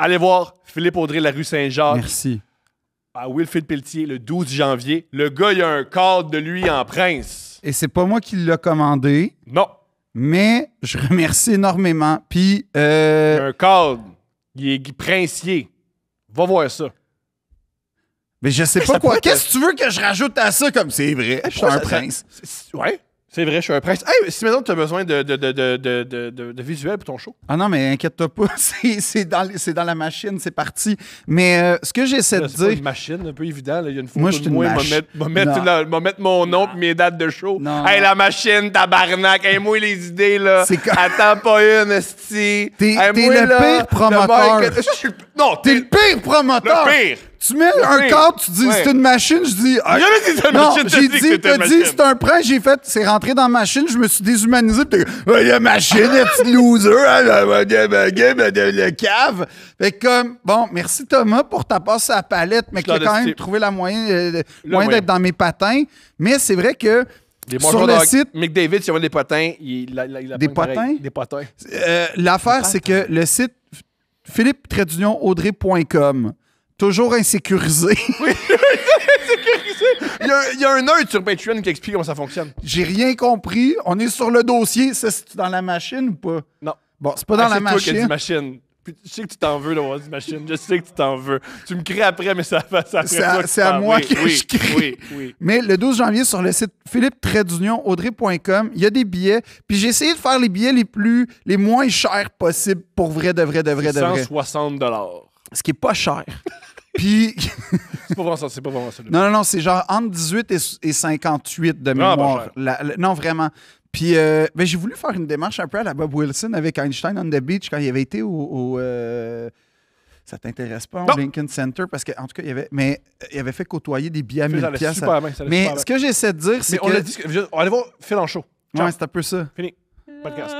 Allez voir Philippe Audrey, la rue Saint-Jacques. Merci. À Wilfrid Pelletier, le 12 janvier. Le gars, il a un cadre de lui en prince. Et c'est pas moi qui l'ai commandé, Non. mais je remercie énormément. Puis, Il a un cadre. Il est princier. Va voir ça. mais je sais Ça pas quoi. pourrait Qu'est-ce que tu veux que je rajoute à ça comme c'est vrai? Je suis un prince. Ouais, c'est vrai, je suis un prince. Hey, si maintenant tu as besoin de visuel pour ton show. Ah non, mais inquiète-toi pas, c'est dans la machine, c'est parti. Mais ce que j'essaie de C'est pas dire... une machine un peu évident. Là. Il y a une photo Moi, je suis de une moi. machine. Va mettre mon nom et mes dates de show. Non. Hey, la machine, tabarnak. Hey, moi, les idées, là. C'est quand- Attends pas une, esti. T'es Hey, le moi, là, pire promoteur. Non, T'es le pire promoteur! le pire. Tu mets Le un pire. cadre, tu dis Ouais. c'est une machine, je dis. Ah, J'ai jamais dit c'est une non, machine, t'as j'ai dit que dit, c'était t'as une dit machine. c'est un prince, j'ai fait, c'est rentré dans la machine, je me suis déshumanisé, pis t'es la machine, le petit loser, hein, le cave. Fait que comme, bon, merci Thomas pour ta passe à la palette, mais qui a quand même trouvé la moyen d'être dans mes patins. Mais c'est vrai que Des sur le site, Mick David, s'il y avait des potins, il a Des pogne pareil. potins? Des potins. l'affaire, c'est que le site philippe-audrey.com, toujours insécurisé. Il y a un nerd sur Patreon qui explique comment ça fonctionne. J'ai rien compris. On est sur le dossier. Ça, c'est dans la machine ou pas? Non. Bon, c'est pas dans la C'est toi qui as dit machine. machine. Puis, je sais que tu t'en veux d'avoir dit machine. Je sais que tu t'en veux. Tu me cries après, mais ça C'est à moi que je crie. Oui. Mais le 12 janvier, sur le site philippe-audrey.com, il y a des billets. Puis j'ai essayé de faire les billets les moins chers possibles pour vrai, de vrai. 160 $. Ce qui est pas cher. Puis, C'est pas vraiment ça. C'est pas vraiment ça. non, c'est genre entre 18 et 58 de Vraiment mémoire. pas Non, vraiment. Puis, ben, j'ai voulu faire une démarche un peu à la Bob Wilson avec Einstein on the Beach quand il avait été au ça t'intéresse pas, Non. au Lincoln Center, parce qu'en tout cas, il avait fait côtoyer des billets à 1000 Ça allait piastres. super bien, ça allait Mais super ce que j'essaie de dire, c'est Mais que... on a dit on va aller voir Phil en show. Ciao. Ouais, c'est un peu ça. Fini. Podcast.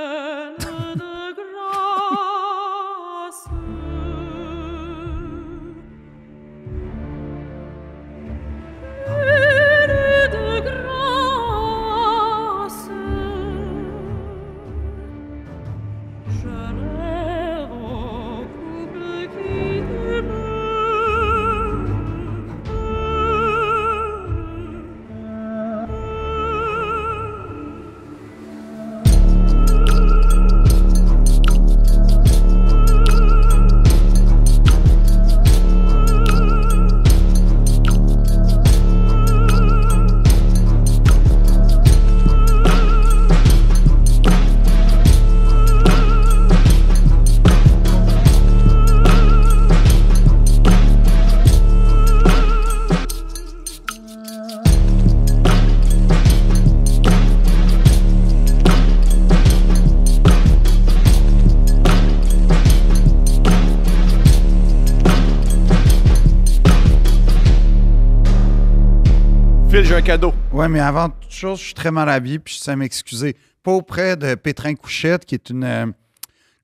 Phil, j'ai un cadeau. Ouais, mais avant toute chose, je suis très mal habillé, puis je sais m'excuser. Pas auprès de Pétrin Couchette, qui est une,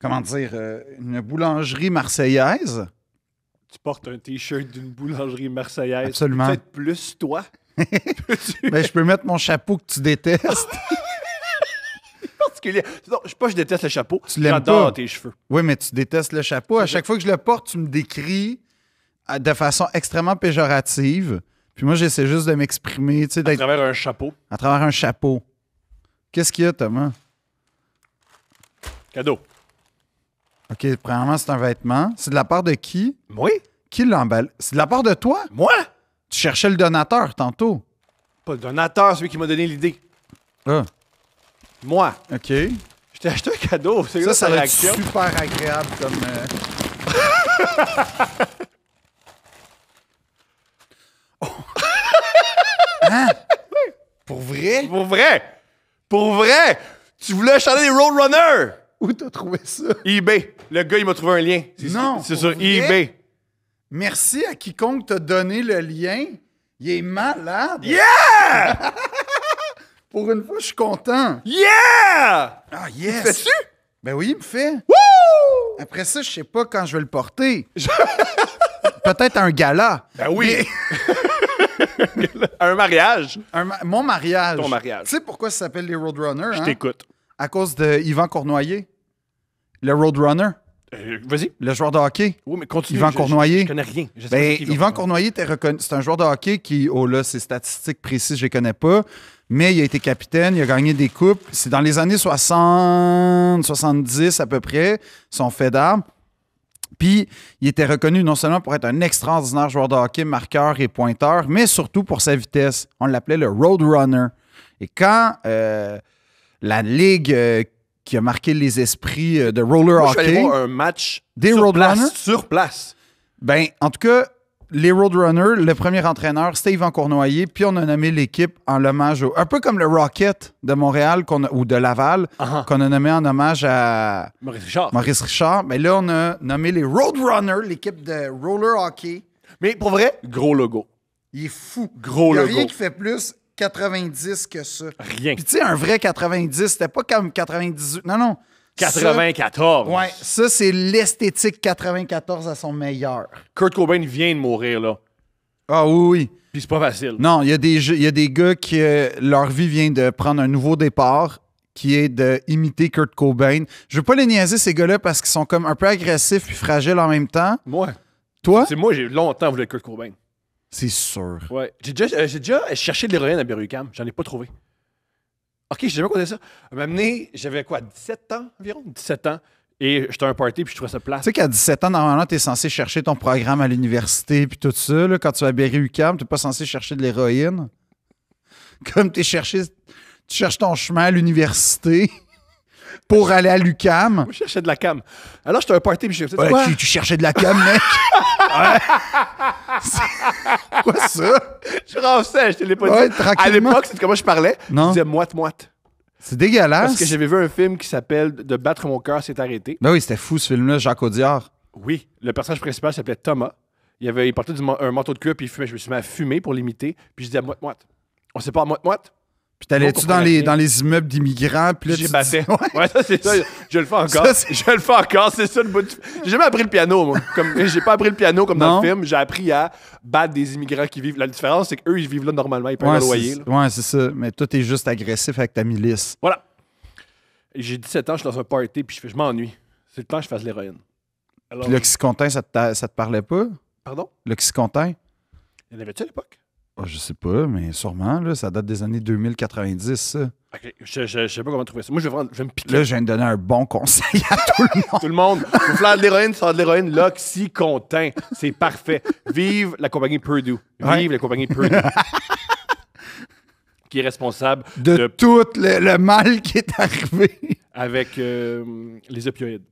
une boulangerie marseillaise. Tu portes un T-shirt d'une boulangerie marseillaise. Absolument. Peut-être plus toi. Ben, je peux mettre mon chapeau que tu détestes. Particulier. Non, je déteste le chapeau. Tu l'aimes J'adore pas. tes cheveux. Oui, mais tu détestes le chapeau. À chaque fois que je le porte, tu me décris de façon extrêmement péjorative. Puis moi, j'essaie juste de m'exprimer, tu sais, À d'être travers un chapeau. à travers un chapeau. Qu'est-ce qu'il y a, Thomas? Cadeau. OK, premièrement, c'est un vêtement. C'est de la part de qui? Moi? Qui l'emballe? C'est de la part de toi? Moi? Tu cherchais le donateur tantôt. Pas le donateur, celui qui m'a donné l'idée. Ah, Moi. OK. Je t'ai acheté un cadeau. C'est Ça, ça ça ta va être réaction. super agréable comme... Oh. Hein? Pour vrai? Pour vrai. Pour vrai. Tu voulais acheter des Roadrunners. Où t'as trouvé ça? eBay. Le gars, il m'a trouvé un lien. Non, C'est pour sur vrai? eBay. Merci à quiconque t'a donné le lien. Il est malade. Yeah! Pour une fois, je suis content. Yeah! Ah, yes! Fais-tu? Ben oui, il me fait. Wouh! Après ça, je sais pas quand je vais le porter. Peut-être un gala. Ben oui. Un mariage. Mon mariage. Ton mariage. Tu sais pourquoi ça s'appelle les Roadrunners? Je Hein? t'écoute. À cause de Yvan Cournoyer. Le Roadrunner. Vas-y. Le joueur de hockey. Oui, mais continue. Yvan Cournoyer. Je connais rien. Je sais Ben, pas qui Yvan Cournoyer, c'est un joueur de hockey qui, oh là, ses statistiques précises, je les connais pas, mais il a été capitaine, il a gagné des coupes. C'est dans les années 60, 70 à peu près, son fait d'armes. Puis, il était reconnu non seulement pour être un extraordinaire joueur de hockey, marqueur et pointeur, mais surtout pour sa vitesse. On l'appelait le Roadrunner. Et quand la ligue qui a marqué les esprits de roller Moi, hockey... je suis allé voir un match Des sur Roadrunners? place. Sur place. Ben, en tout cas, les Roadrunners, le premier entraîneur, c'était Yvan Cournoyer, puis on a nommé l'équipe en hommage un peu comme le Rocket de Montréal ou de Laval, qu'on a nommé en hommage à Maurice Richard. Richard. Mais là, on a nommé les Roadrunners, l'équipe de roller hockey. Mais pour vrai, gros logo. Il est fou. Gros Il n'y a logo. rien qui fait plus 90 que ça. Rien. Puis tu sais, un vrai 90, c'était pas comme 98. Non, non. 94. Ouais, ça, c'est l'esthétique 94 à son meilleur. Kurt Cobain vient de mourir, là. Ah oui, oui. Puis c'est pas facile. Non, il y a des gars qui, leur vie vient de prendre un nouveau départ, qui est d'imiter Kurt Cobain. Je veux pas les niaiser, ces gars-là, parce qu'ils sont comme un peu agressifs puis fragiles en même temps. Moi. Toi? Moi, j'ai longtemps voulu être Kurt Cobain. C'est sûr. Ouais. J'ai déjà cherché de l'héroïne à Berry-UQAM. J'en ai pas trouvé. OK, j'ai jamais conté ça. À un moment donné, j'avais quoi, 17 ans environ? 17 ans. Et j'étais à un party puis je trouvais ça place. Tu sais qu'à 17 ans, normalement, tu es censé chercher ton programme à l'université puis tout ça. Là, quand tu vas à Berry-UQAM, tu n'es pas censé chercher de l'héroïne. Comme tu cherches ton chemin à l'université pour aller à l'UQAM. Moi, je cherchais de la cam. Alors, j'étais à un party puis je disais, Ouais, quoi? tu cherchais de la cam, mec. Ouais. C'est quoi ça? Je ramassais, je te l'ai pas Ouais, dit. tranquillement. À l'époque, c'est comment je parlais. Non. Je disais moite-moite. C'est dégueulasse. Parce que j'avais vu un film qui s'appelle De battre mon cœur s'est arrêté. Ben oui, c'était fou ce film-là, Jacques Audiard. Oui, le personnage principal s'appelait Thomas. Il portait un manteau de cuir puis il fumait. Je me suis mis à fumer pour l'imiter. Puis je disais moite-moite. On sait pas moite-moite? Puis t'allais-tu dans les immeubles d'immigrants? Puis là, J'ai tu batté. dis- Ouais. Ouais, ça, c'est ça. Je le fais encore. Ça, c'est- Je le fais encore. C'est ça le bout du... J'ai jamais appris le piano, moi. J'ai pas appris le piano comme dans Non. le film. J'ai appris à battre des immigrants qui vivent. La différence, c'est qu'eux, ils vivent là normalement. Ils payent Ouais, leur loyer. là. ouais, c'est ça. Mais toi, t'es juste agressif avec ta milice. Voilà. Et j'ai 17 ans, je suis dans un party, puis je m'ennuie. C'est le temps que je fasse l'héroïne. Alors, Puis l'Oxycontin, ça te parlait pas? Pardon? L'Oxycontin? Il y en avait-tu à l'époque? Oh, je sais pas, mais sûrement, là, ça date des années 2090, ça. Ok, je sais pas comment trouver ça. Moi, je vais me piquer. Là, je viens de donner un bon conseil à tout le monde. Tout le monde, faut faire de l'héroïne, ça de l'héroïne, l'Oxycontin. C'est parfait. Vive la compagnie Purdue. Vive Ouais. la compagnie Purdue. Qui est responsable De tout le mal qui est arrivé. avec les opioïdes.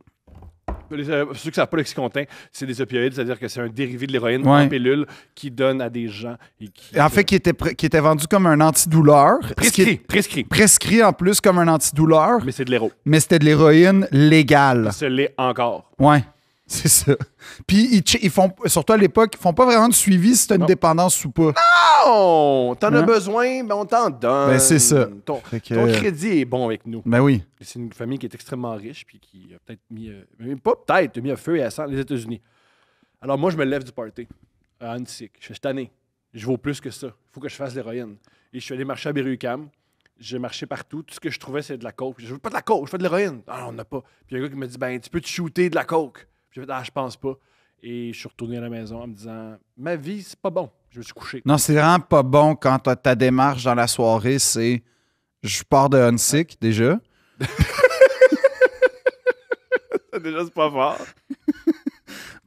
Ceux qui ne savent pas l'Oxycontin, c'est des opioïdes, c'est-à-dire que c'est un dérivé de l'héroïne Ouais. en pilule qui donne à des gens. Et qui, En fait, qui était vendu comme un antidouleur. prescrit. Prescrit en plus comme un antidouleur, Mais c'est de l'héros. mais c'était de l'héroïne légale. Ce l'est encore. Ouais, c'est ça. Puis ils font, surtout à l'époque, ils font pas vraiment de suivi si t'as une Non. dépendance ou pas. Non! T'en as Hein? besoin, ben on t'en donne. Ben, c'est ça. Ton Fait que- crédit est bon avec nous. Ben oui. C'est une famille qui est extrêmement riche puis qui a peut-être mis... même pas peut-être, mis à feu et à sang les États-Unis. Alors moi, je me lève du party à Annecy. Je suis tanné. Je vaux plus que ça. Il faut que je fasse l'héroïne. Et je suis allé marcher à Berry-UQAM. J'ai marché partout. Tout ce que je trouvais, c'est de la coke. Je veux pas de la coke, je fais de l'héroïne. Ah, on n'a pas. Puis il y a un gars qui me dit, ben, tu peux te shooter de la coke. J'ai fait, ah, je pense pas. Et je suis retourné à la maison en me disant, ma vie, c'est pas bon. Je me suis couché. Non, c'est vraiment pas bon quand ta démarche dans la soirée, c'est je pars de Hunsick déjà. Déjà, c'est pas fort.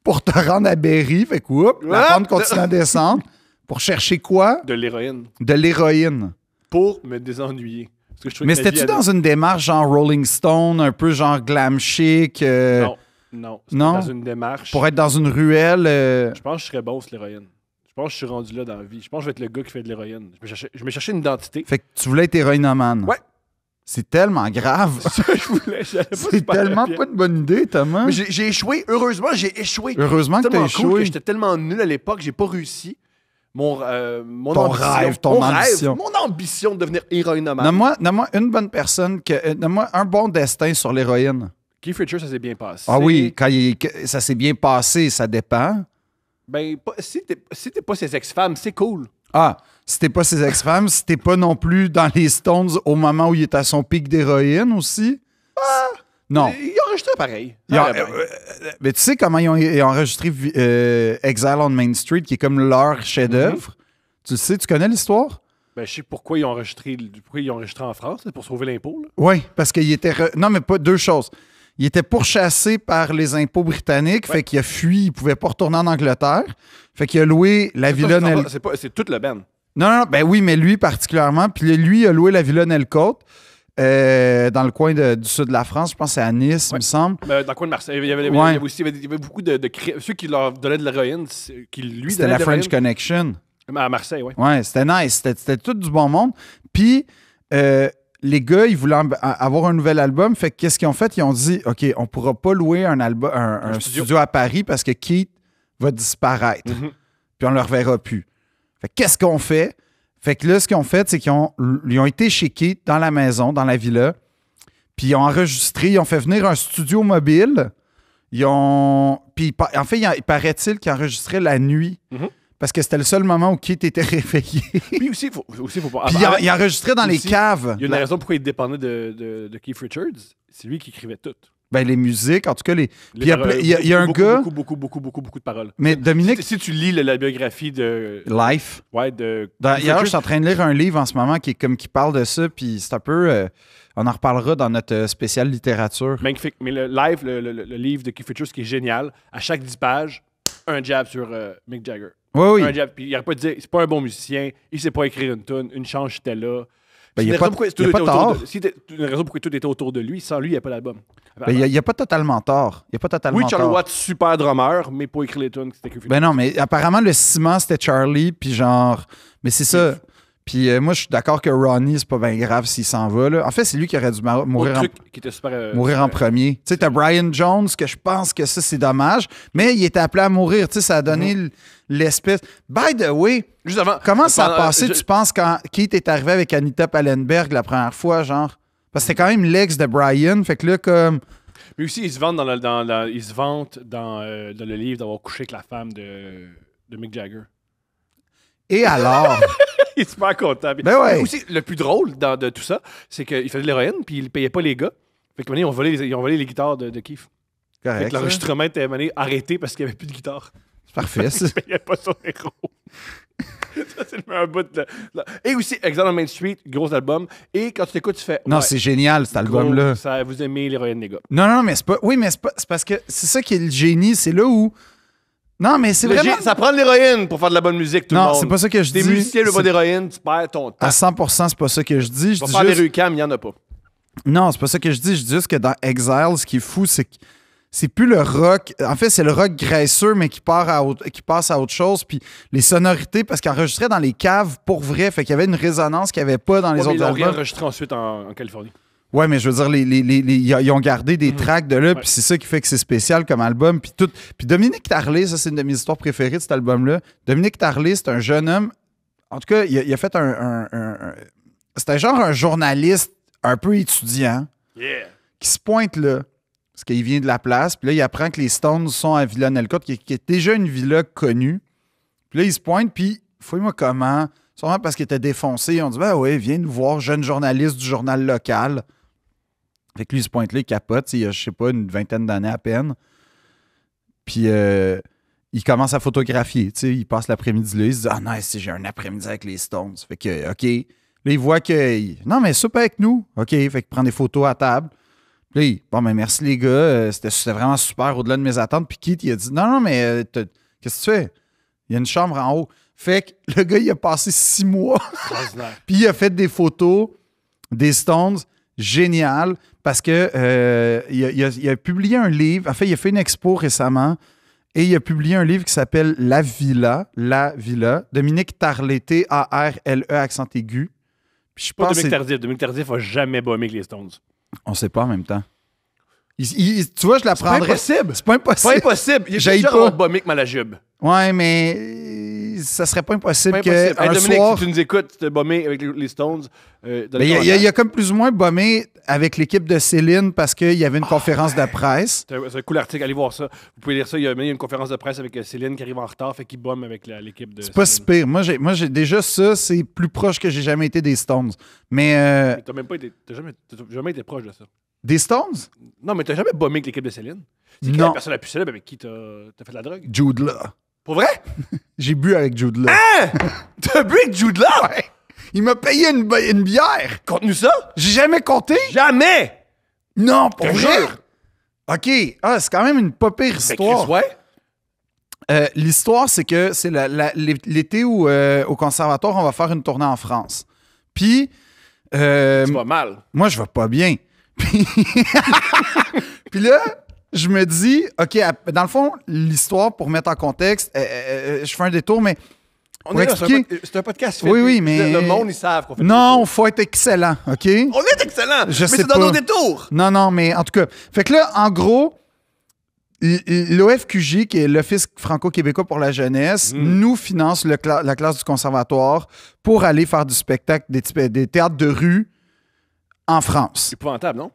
Pour te rendre à Berry, fait que whoop, la Ah! pente continue à descendre. Pour chercher quoi? De l'héroïne. De l'héroïne. Pour me désennuyer. Parce que je trouvais Mais que ma vie c'était-tu allait- dans une démarche genre Rolling Stone, un peu genre glam chic? Non, non. C'était non? dans une démarche. Pour être dans une ruelle? Je pense que je serais bon sur l'héroïne. Je pense que je suis rendu là dans la vie. Je pense que je vais être le gars qui fait de l'héroïne. Je me cherchais une identité. Fait que tu voulais être héroïnomane. Ouais. C'est tellement grave. Ça, je voulais. J'allais pas C'est super tellement bien. pas une bonne idée, Thomas. Mais j'ai échoué. Heureusement, j'ai échoué. Heureusement que t'as Tellement cool échoué. que j'étais tellement nul à l'époque, j'ai pas réussi. Mon Ton ambition, rêve, ton mon ambition. mon ambition de devenir héroïnomane. Donne-moi une bonne personne, donne-moi un bon destin sur l'héroïne. Keith Richards, ça s'est bien passé. Ah oui, ça s'est bien passé, ça dépend. Ben, si t'es pas ses ex-femmes, c'est cool. Ah, si t'es pas ses ex-femmes, si t'es pas non plus dans les Stones au moment où il est à son pic d'héroïne aussi. Non. Ils ont enregistré pareil. Mais tu sais comment ils ont enregistré Exile on Main Street, qui est comme leur chef-d'œuvre? Tu le sais, tu connais l'histoire? Ben, je sais pourquoi ils ont enregistré en France, c'est pour sauver l'impôt. Oui, parce qu'il était... Non, mais pas deux choses. Il était pourchassé par les impôts britanniques, fait qu'il a fui, il pouvait pas retourner en Angleterre. Fait qu'il a loué la villa... C'est toute le band. Non, ben oui, mais lui particulièrement. Puis lui, il a loué la villa Nelcote dans le coin du sud de la France. Je pense que c'est à Nice, il me semble. Dans le coin de Marseille. Il y avait beaucoup de ceux qui leur donnaient de l'héroïne, c'était la French Connection. À Marseille, oui. Ouais, c'était nice. C'était tout du bon monde. Puis, les gars, ils voulaient avoir un nouvel album. Fait que qu'est-ce qu'ils ont fait? Ils ont dit, OK, on pourra pas louer un studio à Paris parce que Keith va disparaître. Mm-hmm. Puis on ne le reverra plus. Fait que qu'est-ce qu'on fait? Fait que là, ce qu'ils ont fait, c'est qu'ils ont été chez Keith dans la maison, dans la villa. Puis ils ont enregistré, ils ont fait venir un studio mobile. Puis en fait, il paraît-il qu'ils enregistraient la nuit. Mm-hmm. Parce que c'était le seul moment où Keith était réveillé. Puis aussi, faut pas. Puis il enregistrait dans les caves. Il y a une raison pourquoi il dépendait de Keith Richards. C'est lui qui écrivait tout. Ben, les musiques, en tout cas, Puis il y a un gars. Beaucoup de paroles. Mais Dominique. Si tu lis la biographie de. Life. Ouais, de. D'ailleurs, je suis en train de lire un livre en ce moment qui parle de ça, puis c'est un peu. On en reparlera dans notre spéciale littérature. Magnifique. Mais le Live, le livre de Keith Richards, qui est génial, à chaque 10 pages, un jab sur Mick Jagger. Oui. Un jab. Puis il n'arrête pas de dire c'est pas un bon musicien, il sait pas écrire une tune, une chance, j'étais là. Ben, il n'y a pas tort. Si une raison pourquoi tout était autour de lui, sans lui, il n'y a pas d'album. Ben, il n'y a pas totalement tort. Oui, Charlie Watts, super drummer, mais pour écrire les tunes, c'était que Ben non, mais apparemment, le ciment, c'était Charlie, puis genre... Mais c'est ça. Puis moi, je suis d'accord que Ronnie, c'est pas bien grave s'il s'en va. Là. En fait, c'est lui qui aurait dû mourir en premier. Tu sais, t'as Brian Jones, que je pense que ça, c'est dommage, mais il était appelé à mourir. Tu sais, ça a donné l'espèce... By the way, juste avant, comment ça a passé, tu penses, quand Keith est arrivé avec Anita Pallenberg la première fois, genre? Parce que c'était quand même l'ex de Brian, fait que là, comme... Mais aussi, ils se vantent dans le livre d'avoir couché avec la femme de Mick Jagger. Et alors? Il est super content. Ben ouais. Mais aussi, le plus drôle de tout ça, c'est qu'il faisait de l'héroïne, puis il payait pas les gars. Fait que ils ont volé les guitares de Keith. Correct. Fait que l'enregistrement était arrêté parce qu'il n'y avait plus de guitare. C'est parfait, ça. Il payait pas son héros. Ça, c'est le meilleur bout de... Et aussi, Exile on Main Street, gros album. Et quand tu t'écoutes, tu fais... Non, c'est génial, cet album-là. Ça, vous aimez l'héroïne, les gars. Non, mais c'est pas... Oui, mais c'est parce que c'est ça qui est le génie. C'est là où... Non, mais c'est vraiment... Ça prend de l'héroïne pour faire de la bonne musique, tout le monde. Non, c'est pas ça que je dis. Des musiciens, le pas d'héroïne, tu perds ton temps. À 100%, c'est pas ça que je dis. Je vais faire des rucams, il n'y en a pas. Non, c'est pas ça que je dis. Je dis juste que dans Exile, ce qui est fou, c'est que c'est plus le rock. En fait, c'est le rock graisseux, mais qui passe à autre chose. Puis les sonorités, parce qu'ils enregistraient dans les caves pour vrai. Fait qu'il y avait une résonance qu'il n'y avait pas dans les autres albums. Ils l'ont enregistré ensuite en Californie. Ouais, mais je veux dire, ils ont gardé des tracks de là, puis c'est ça qui fait que c'est spécial comme album. Puis Dominique Tarlé, ça, c'est une de mes histoires préférées de cet album-là. Dominique Tarlé, c'est un jeune homme. En tout cas, il a fait c'était genre un journaliste un peu étudiant qui se pointe là, parce qu'il vient de la place. Puis là, il apprend que les Stones sont à Villa Nelcote, qui est déjà une villa connue. Puis là, il se pointe, puis fouille-moi comment. Sûrement parce qu'il était défoncé. Ils ont dit, ben oui, viens nous voir, jeune journaliste du journal local. Fait que lui, il se pointe là, il capote. Il a, je sais pas, une vingtaine d'années à peine. Puis il commence à photographier. Il passe l'après-midi là. Il se dit, ah nice, j'ai un après-midi avec les Stones. Fait que, OK. Là, il voit que. Non, mais soupe avec nous. OK. Fait qu'il prend des photos à table. Puis là, bon, ben merci les gars. C'était vraiment super au-delà de mes attentes. Puis Keith, il a dit, non, mais qu'est-ce que tu fais? Il y a une chambre en haut. Fait que le gars, il a passé 6 mois. Puis il a fait des photos des Stones. Génial. Parce que il a publié un livre. En fait, il a fait une expo récemment. Et il a publié un livre qui s'appelle La Villa. Dominique Tarlé, T-A-R-L-E, accent aigu. Puis je pense Dominique Tardif n'a jamais bombé avec les Stones. On ne sait pas en même temps. Tu vois, je l'apprendrais. C'est pas impossible. C'est pas impossible. Il a déjà bombé avec Malajube. Ouais, mais ça serait pas impossible que hey, Dominique, soir... si tu nous écoutes, tu as bombé avec les Stones. Il a comme plus ou moins bombé avec l'équipe de Céline parce qu'il y avait une conférence de presse. C'est un cool article, allez voir ça. Vous pouvez lire ça. Il y a une conférence de presse avec Céline qui arrive en retard, fait qu'il bombe avec l'équipe de C'est pas si pire. Moi, j'ai déjà ça, c'est plus proche que j'ai jamais été des Stones. Mais... T'as jamais été proche de ça. Des Stones? Non, mais t'as jamais bombé avec l'équipe de Céline. C'est qui Non. la personne la plus célèbre avec qui t'as fait de la drogue? Jude Law. Pour vrai? J'ai bu avec Jude Law. Hein? T'as bu avec Jude Law? Ouais. Il m'a payé une bière. Conte-nous ça? J'ai jamais compté. Jamais! Non, pour Te vrai. jure. OK. Ah, c'est quand même une pas pire Fait que histoire. Chris, ouais. L'histoire, c'est que c'est l'été où, au conservatoire, on va faire une tournée en France. Puis, Tu vas mal. moi, je vais pas bien. Puis, puis là, je me dis, OK, dans le fond, l'histoire, pour mettre en contexte, je fais un détour, mais On pour est là, expliquer... c'est un podcast. Oui, oui, mais... Le monde, ils savent qu'on fait Non, des faut être excellent, OK? détours. On est excellent! Je mais sais c'est dans pas. nos détours! Non, non, mais en tout cas. Fait que là, en gros, l'OFQJ, qui est l'Office franco-québécois pour la jeunesse, nous finance la classe du conservatoire pour aller faire du spectacle, des théâtres de rue en France. C'est épouvantable, non?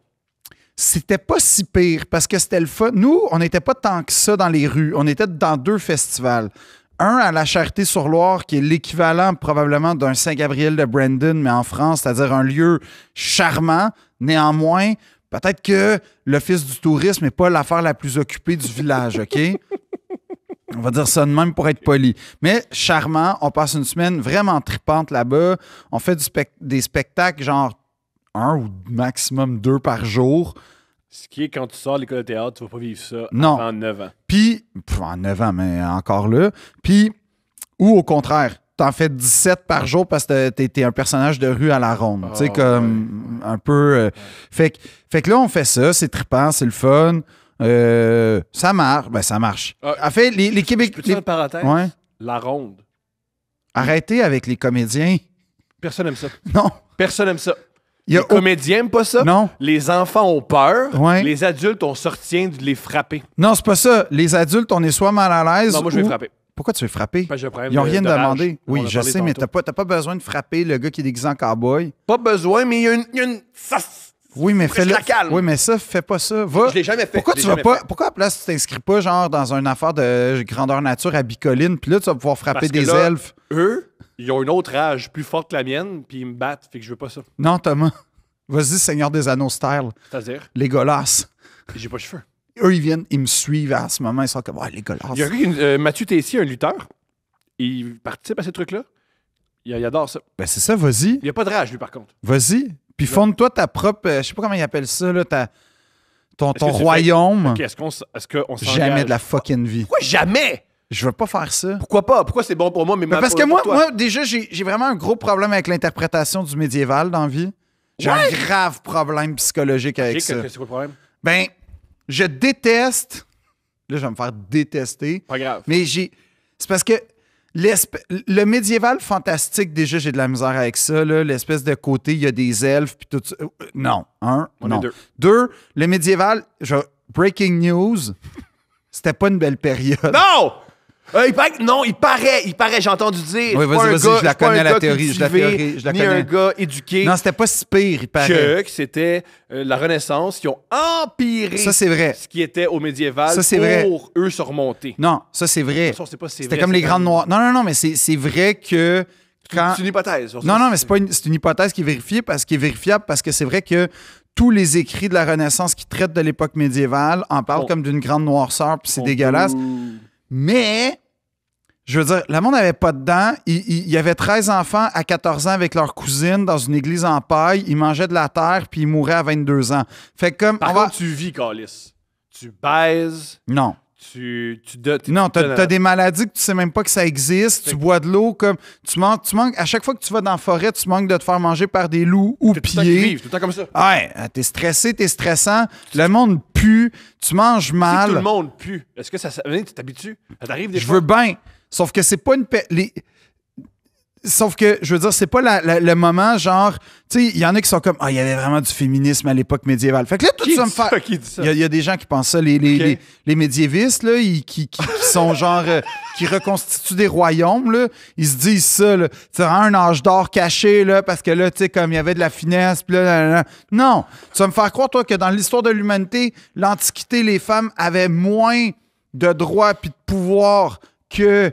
C'était pas si pire parce que c'était le fun. Nous, on n'était pas tant que ça dans les rues. On était dans 2 festivals. Un à la Charité-sur-Loire, qui est l'équivalent probablement d'un Saint-Gabriel de Brandon, mais en France, c'est-à-dire un lieu charmant. Néanmoins, peut-être que l'Office du tourisme n'est pas l'affaire la plus occupée du village, OK? On va dire ça de même pour être poli. Mais charmant, on passe une semaine vraiment tripante là-bas. On fait des spectacles genre 1 ou maximum 2 par jour. Ce qui est quand tu sors de l'école de théâtre, tu vas pas vivre ça Non. avant 9 ans. Puis, en 9 ans, mais encore là. Puis, ou au contraire, t'en fais 17 par jour parce que t'es un personnage de rue à la ronde. Tu sais, comme un peu... Fait que là, on fait ça, c'est trippant, c'est le fun. Ça marche. Ben, ça marche. En fait, les Québécois... Peux-tu faire une parenthèse? Ouais. La ronde. Arrêtez avec les comédiens. Personne aime ça. Non. Personne aime ça. Il y a Les comédiens n'aiment pas ça. Non. Les enfants ont peur. Ouais. Les adultes ont sorti de les frapper. Non, c'est pas ça. Les adultes, on est soit mal à l'aise... Non, moi, je vais ou- frapper. Pourquoi tu veux frapper? Parce que j'ai un problème Ils n'ont rien de rage. demandé. On Oui, en a je parlé sais, mais tantôt. t'as pas besoin de frapper le gars qui est déguisé en cowboy. Pas besoin, mais il y a une... Oui, mais Faut que je fais-le. la calme. Oui, mais ça, fais pas ça. Va. Je l'ai jamais fait. Pourquoi Je l'ai tu vas jamais pas. fait. Pourquoi à la place, tu t'inscris pas genre dans une affaire de grandeur nature à Bicoline, puis là, tu vas pouvoir frapper Parce que des là, elfes? Eux, ils ont une autre rage plus forte que la mienne, puis ils me battent, fait que je veux pas ça. Non, Thomas. Vas-y, Seigneur des Anneaux style. C'est-à-dire, Les Golas. j'ai pas de cheveux. Eux, ils me suivent à ce moment. Ils sont comme, les Golas. Il y a Mathieu Tessier, un lutteur. Il participe à ces trucs-là. Il adore ça. Ben, c'est ça, vas-y. Il n'y a pas de rage, lui, par contre. Vas-y. Puis fonde-toi ta propre. Je sais pas comment ils appellent ça, là. Ton Est-ce que tu royaume. OK, est-ce qu'on s'engage? Jamais de la fucking vie. Pourquoi jamais? Je veux pas faire ça. Pourquoi pas? Pourquoi c'est bon pour moi, mais Ben, mal parce pour que moi, pour toi? déjà, j'ai vraiment un gros problème avec l'interprétation du médiéval dans la vie. J'ai un grave problème psychologique avec Ok, ça. c'est quoi le problème? Ben, je déteste. Là, je vais me faire détester. Pas grave. Mais c'est parce que le médiéval fantastique, déjà, j'ai de la misère avec ça. Là. L'espèce de côté, il y a des elfes, puis tout ça. Non. On non. est deux. Deux, le médiéval, breaking news, c'était pas une belle période. Non! Il paraît, j'ai entendu dire. Oui, je suis pas vas-y, un vas-y, gars- je la suis pas connais, un la gars théorie, je la cultivé, théorie, je la ni connais. un gars éduqué. Non, c'était pas si pire, il paraît. Que c'était la Renaissance qui ont empiré Ça, c'est vrai. ce qui était au médiéval Ça, c'est pour eux se remonter. Non, ça, c'est vrai. De toute façon, c'est pas si C'était vrai, comme c'est les grandes noires. Non, mais c'est vrai que quand... C'est une hypothèse. Non, mais c'est une hypothèse qui est vérifiée qui est vérifiable parce que c'est vrai que tous les écrits de la Renaissance qui traitent de l'époque médiévale en parlent Bon. comme d'une grande noirceur, puis c'est dégueulasse. Mais, je veux dire, le monde n'avait pas de dents. Il y avait 13 enfants à 14 ans avec leur cousine dans une église en paille. Ils mangeaient de la terre, puis ils mouraient à 22 ans. Fait que comme... Par on va- contre, tu vis, Calis. Tu baises, Non. Non, T'as des maladies que tu sais même pas que ça existe. Tu bois de l'eau comme... Tu manques... À chaque fois que tu vas dans la forêt, tu manques de te faire manger par des loups ou T'es tout le temps qui pillés. vivent, tout le temps comme ça. Ouais, t'es stressé, t'es stressant. Le monde pue. Tu manges Si tout le mal. monde pue, est-ce que ça tu t'habitues? Ça t'arrive des Je fois? veux bien. Sauf que c'est pas une... Sauf que, je veux dire, c'est pas le moment genre... Tu sais, il y en a qui sont comme... Ah, il y avait vraiment du féminisme à l'époque médiévale. Fait que là, tout Qui ça me dit ça? fait... Qui dit ça? Il y a des gens qui pensent ça. Les médiévistes, là, qui sont genre... qui reconstituent des royaumes, là. Ils se disent ça, là. C'est vraiment un âge d'or caché, là, parce que là, tu sais, comme il y avait de la finesse, puis là... Non! Tu vas me faire croire, toi, que dans l'histoire de l'humanité, l'Antiquité, les femmes avaient moins de droits puis de pouvoir que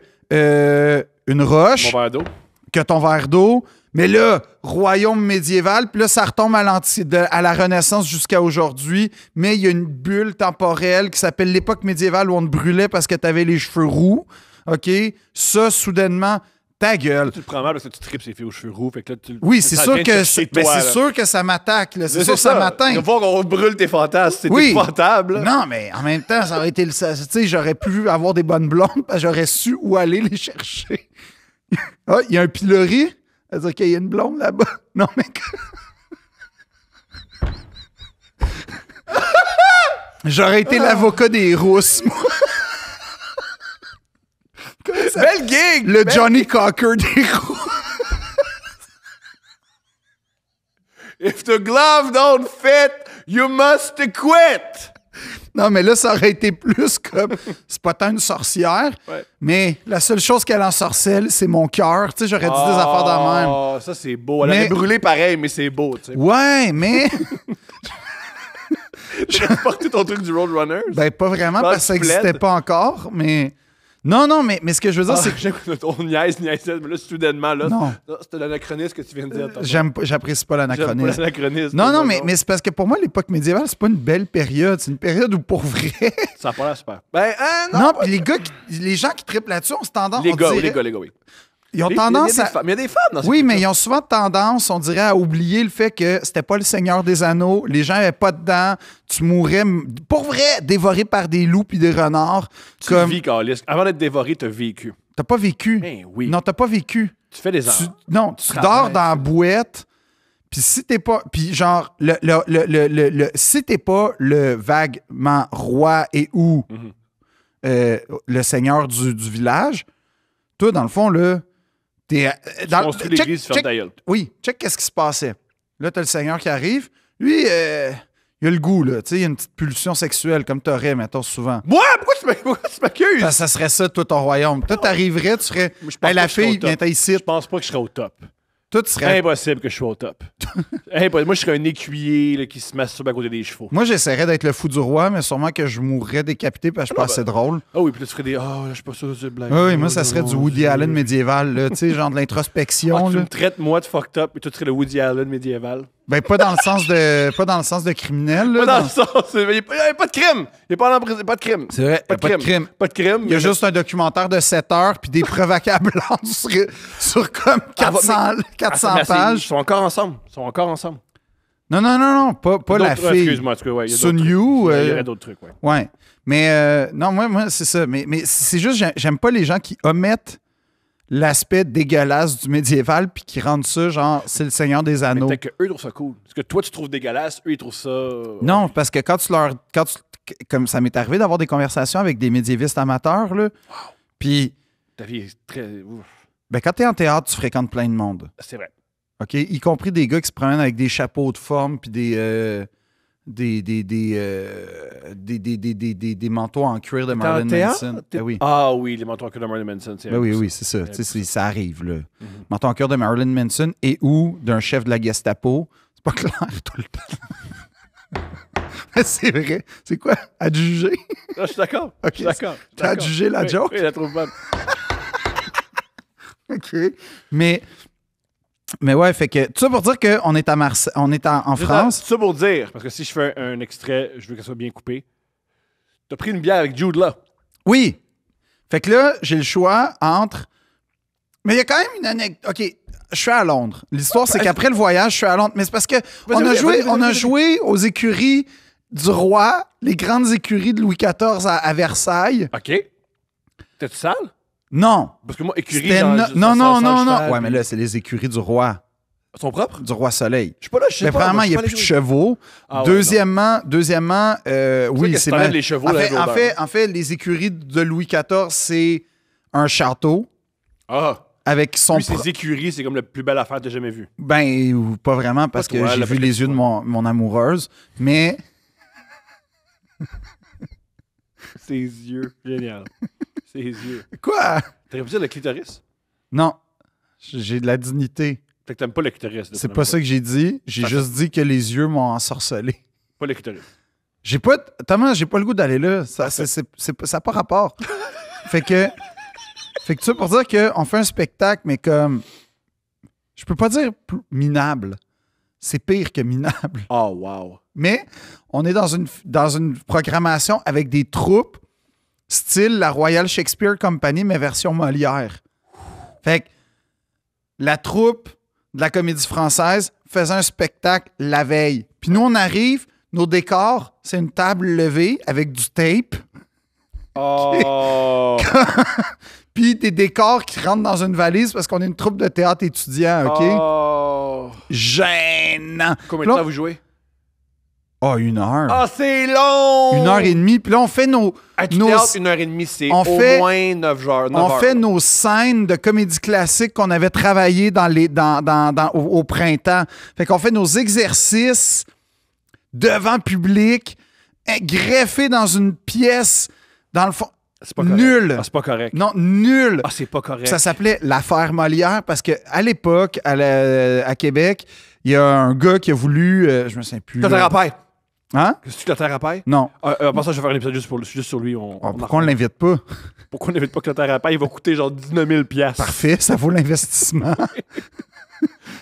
une roche. Mon verre d'eau. que ton verre d'eau. Mais là, royaume médiéval, puis là, ça retombe à la Renaissance jusqu'à aujourd'hui. Mais il y a une bulle temporelle qui s'appelle l'époque médiévale où on te brûlait parce que t'avais les cheveux roux. OK? Ça, soudainement, ta gueule. Tu le prends mal parce que tu tripes ces filles aux cheveux roux. Fait que là, Oui, c'est sûr que c'est sûr que ça m'attaque. Là. C'est sûr que ça m'atteint. Il faut qu'on brûle tes fantasmes. C'est Oui. épouvantable. Non, mais en même temps, ça aurait été... Tu sais, j'aurais pu avoir des bonnes blondes parce que j'aurais su où aller les chercher. Ah, il y a un pilori. C'est-à-dire qu'il y a une blonde là-bas. Non, mais... J'aurais été l'avocat des rousses, moi. Belle gig! Le Johnny Cocker des rousses. If the glove don't fit, you must quit! Non, mais là, ça aurait été plus comme... C'est pas tant une sorcière, mais la seule chose qu'elle ensorcelle, c'est mon cœur. Tu sais, j'aurais dit des affaires de même. Oh, ça, c'est beau. Elle aurait brûlé pareil, mais c'est beau, tu sais. Ouais, mais... Tu as porté ton truc du Roadrunner? Ben, pas vraiment, parce que ça n'existait pas encore, mais... Non, mais ce que je veux dire, c'est que... J'aime que on niaise, mais là, soudainement, là, non. C'était l'anachronisme que tu viens de dire. J'apprécie pas l'anachronisme. J'aime pas l'anachronisme. Non, mais c'est parce que pour moi, l'époque médiévale, c'est pas une belle période. C'est une période où, pour vrai... Ça a pas l'air super. Ben, non. Non, puis les gens qui trippent là-dessus ont tendance... Les gars, oui. Ils ont tendance à... Mais il y a des femmes dans ce Oui, mais ils ont souvent tendance, on dirait, à oublier le fait que c'était pas le Seigneur des Anneaux, les gens n'avaient pas dedans, tu mourrais, pour vrai, dévoré par des loups puis des renards. Tu vis, Carlis. Avant d'être dévoré, t'as vécu. T'as pas vécu. Ben oui. Non, t'as pas vécu. Tu fais des enfants. Non, tu dors dans la bouette, puis si t'es pas... Puis genre, si t'es pas le vaguement roi et ou le seigneur du village, toi, dans le fond, là... Tu construis l'église, ferme ta gueule. Oui, check qu'est-ce qui se passait. Là, t'as le Seigneur qui arrive. Lui, il a le goût, là. Tu sais, il y a une petite pulsion sexuelle, comme t'aurais, mettons, souvent. Moi? Pourquoi tu m'accuses? Ça serait ça, toi, ton royaume. Toi, t'arriverais, tu serais... Hey, la fille, viens ici. Je pense pas que je serais au top. Toi, tu serais... Impossible que je sois au top. Impossible. Moi, je serais un écuyer là, qui se masturbe à côté des chevaux. Moi, j'essaierais d'être le fou du roi, mais sûrement que je mourrais décapité parce que je suis pas assez drôle. Ah oui, puis là, tu ferais des... Ah, je suis pas sûr que c'est blague. Oui, moi, ça serait du Woody Allen médiéval, là. Tu sais, genre de l'introspection, tu là. me traites, moi, de fucked up, et toi, tu serais le Woody Allen médiéval. Ben, pas dans le sens de criminel, là. Pas dans le sens... Il n'y a pas de crime. Il n'y a pas de crime. C'est vrai, pas de crime. Pas de crime. Il y a juste un documentaire de 7 heures puis des preuves accablantes sur comme 400 pages. Ils sont encore ensemble. Non, pas la fille. Excuse-moi, en tout cas, ouais. Sun Yu. Il y aurait d'autres trucs, ouais. Ouais. Mais non, moi c'est ça. Mais c'est juste, j'aime pas les gens qui omettent l'aspect dégueulasse du médiéval puis qui rendent ça genre, c'est le Seigneur des Anneaux. Mais peut-être qu'eux trouvent ça cool. Parce que toi, tu trouves dégueulasse, eux, ils trouvent ça... Non, parce que comme ça m'est arrivé d'avoir des conversations avec des médiévistes amateurs, là. Wow. Puis... Ta vie est très... Ben, quand t'es en théâtre, tu fréquentes plein de monde. C'est vrai. OK? Y compris des gars qui se promènent avec des chapeaux de forme puis des manteaux en cuir de Marilyn Manson. Ben oui. Ah oui, les manteaux en cuir de Marilyn Manson. Ben oui, c'est ça. Ça arrive, là. Manteau en cuir de Marilyn Manson et ou d'un chef de la Gestapo. C'est pas clair tout le temps. C'est vrai. C'est quoi? Adjuger? Je suis d'accord. Okay. Je suis d'accord. T'as adjugé la joke? Oui, je la trouve bonne. OK. Mais ouais, fait que tout ça pour dire qu'on est à Marseille, on est en France. Tout ça pour dire, parce que si je fais un extrait, je veux qu'elle soit bien coupée. T'as pris une bière avec Jude là. Oui. Fait que là, j'ai le choix entre... Mais il y a quand même une anecdote. OK, je suis à Londres. L'histoire, c'est qu'après le voyage, je suis à Londres. Mais c'est parce que on a joué aux écuries du roi, les grandes écuries de Louis XIV à Versailles. OK. T'es-tu sale? Non. Parce que moi, écurie... Non. Ouais, mais là, c'est les écuries du roi. Sont propres? Du roi Soleil. Je suis pas là, je sais mais pas. Mais vraiment, il n'y a plus de chevaux. Ah, deuxièmement, oui, c'est même... les chevaux en fait, les écuries de Louis XIV, c'est un château. Ah. Avec son... Lui, ses écuries, c'est comme la plus belle affaire que t'as jamais vue. Ben, pas vraiment, parce que j'ai vu les yeux de mon amoureuse, mais... Ses yeux. Génial. Ses yeux. Quoi? T'aurais pu dire le clitoris? Non. J'ai de la dignité. Fait que t'aimes pas le clitoris. C'est pas ça que j'ai dit. J'ai juste dit que les yeux m'ont ensorcelé. Pas le clitoris. Thomas, j'ai pas le goût d'aller là. Ça n'a pas rapport. Fait que ça pour dire qu'on fait un spectacle, mais comme Je peux pas dire minable. C'est pire que minable. Oh, wow. Mais on est dans une programmation avec des troupes style la Royal Shakespeare Company, mais version Molière. Fait que la troupe de la Comédie Française faisait un spectacle la veille. Puis nous, on arrive, nos décors, c'est une table levée avec du tape. Oh! Puis des décors qui rentrent dans une valise parce qu'on est une troupe de théâtre étudiant, OK? Oh! Gênant. Combien de temps vous jouez? Oh, 1 heure. Ah, c'est long! 1 heure et demie. Puis là, on fait nos... Du nos- théâtre, 1 heure et demie, c'est on au fait- moins 9 heures. On fait nos scènes de comédie classique qu'on avait travaillé au printemps. Fait qu'on fait nos exercices devant public, greffés dans une pièce, dans le fond. C'est pas correct. Nul. Ah, c'est pas correct. Non, nul. Ah, c'est pas correct. Ça s'appelait l'affaire Molière parce qu'à l'époque, à Québec, il y a un gars qui a voulu. Je me souviens plus. Clotaire là. Rappaille. Hein? Qu'est-ce que tu Clotaire Rappaille? Non. Pour ça, je vais faire un épisode juste sur lui. Pourquoi on l'invite pas? Pourquoi on n'invite pas Clotaire Rappaille? Il va coûter genre 19 000 $. Parfait, ça vaut l'investissement.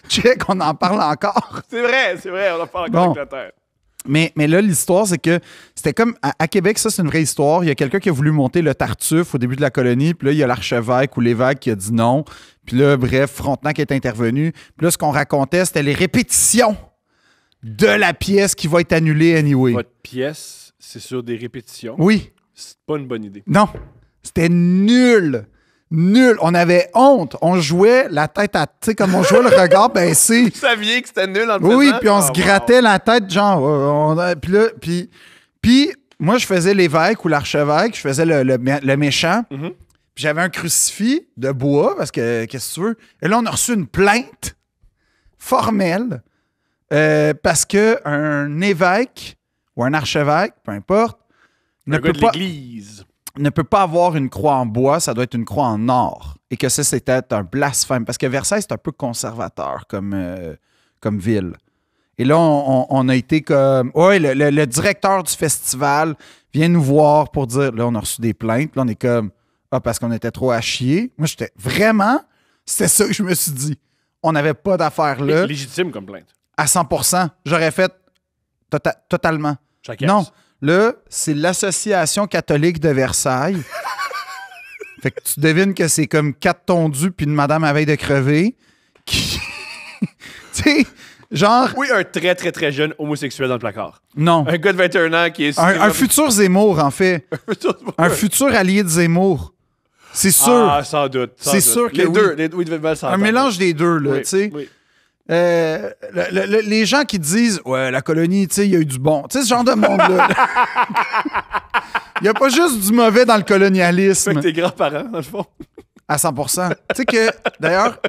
Check, on en parle encore. C'est vrai, on en parle Bon. encore de Clotaire. Mais là, l'histoire, c'est que c'était comme à Québec, ça, c'est une vraie histoire. Il y a quelqu'un qui a voulu monter le Tartuffe au début de la colonie, puis là, il y a l'archevêque ou l'évêque qui a dit non. Puis là, bref, Frontenac est intervenu. Puis là, ce qu'on racontait, c'était les répétitions de la pièce qui va être annulée anyway. Votre pièce, c'est sur des répétitions. Oui. C'est pas une bonne idée. Non. C'était nul. Nul. On avait honte. On jouait la tête à... Tu sais, comme on jouait le regard baissé. Vous saviez que c'était nul en le Oui, faisant? puis on Ah, se wow. grattait la tête, genre... Puis là, puis moi, je faisais l'évêque ou l'archevêque. Je faisais le méchant. Mhm. Puis j'avais un crucifix de bois, parce que, qu'est-ce que tu veux? Et là, on a reçu une plainte formelle parce qu'un évêque ou un archevêque, peu importe, Un gars de l'église. ne peut pas avoir une croix en bois, ça doit être une croix en or. Et que ça, c'était un blasphème. Parce que Versailles, c'est un peu conservateur comme ville. Et là, on a été comme... Oui, le directeur du festival vient nous voir pour dire... Là, on a reçu des plaintes. Là, on est comme... Ah, parce qu'on était trop à chier. Moi, j'étais vraiment... C'était ça que je me suis dit. On n'avait pas d'affaires là. Légitime comme plainte. À 100%. J'aurais fait totalement. Chacun. Non. Là, c'est l'Association catholique de Versailles. Fait que tu devines que c'est comme 4 tondus puis une madame à veille de crever qui... tu sais, genre... Oui, un très, très, très jeune homosexuel dans le placard. Non. Un gars de 21 ans qui est... Un futur Zemmour, en fait. Un futur allié de Zemmour. C'est sûr. Ah, sans doute. sans C'est doute. sûr que les oui. deux. Oui, ils devaient mal Un s'entendre. mélange des deux, là, Oui, tu sais. oui. Les gens qui disent « Ouais, la colonie, tu sais, il y a eu du bon. » Tu sais, ce genre de monde-là. Il n'y a pas juste du mauvais dans le Fait colonialisme. que tes grands-parents, dans le fond. À 100%. Tu sais que, d'ailleurs,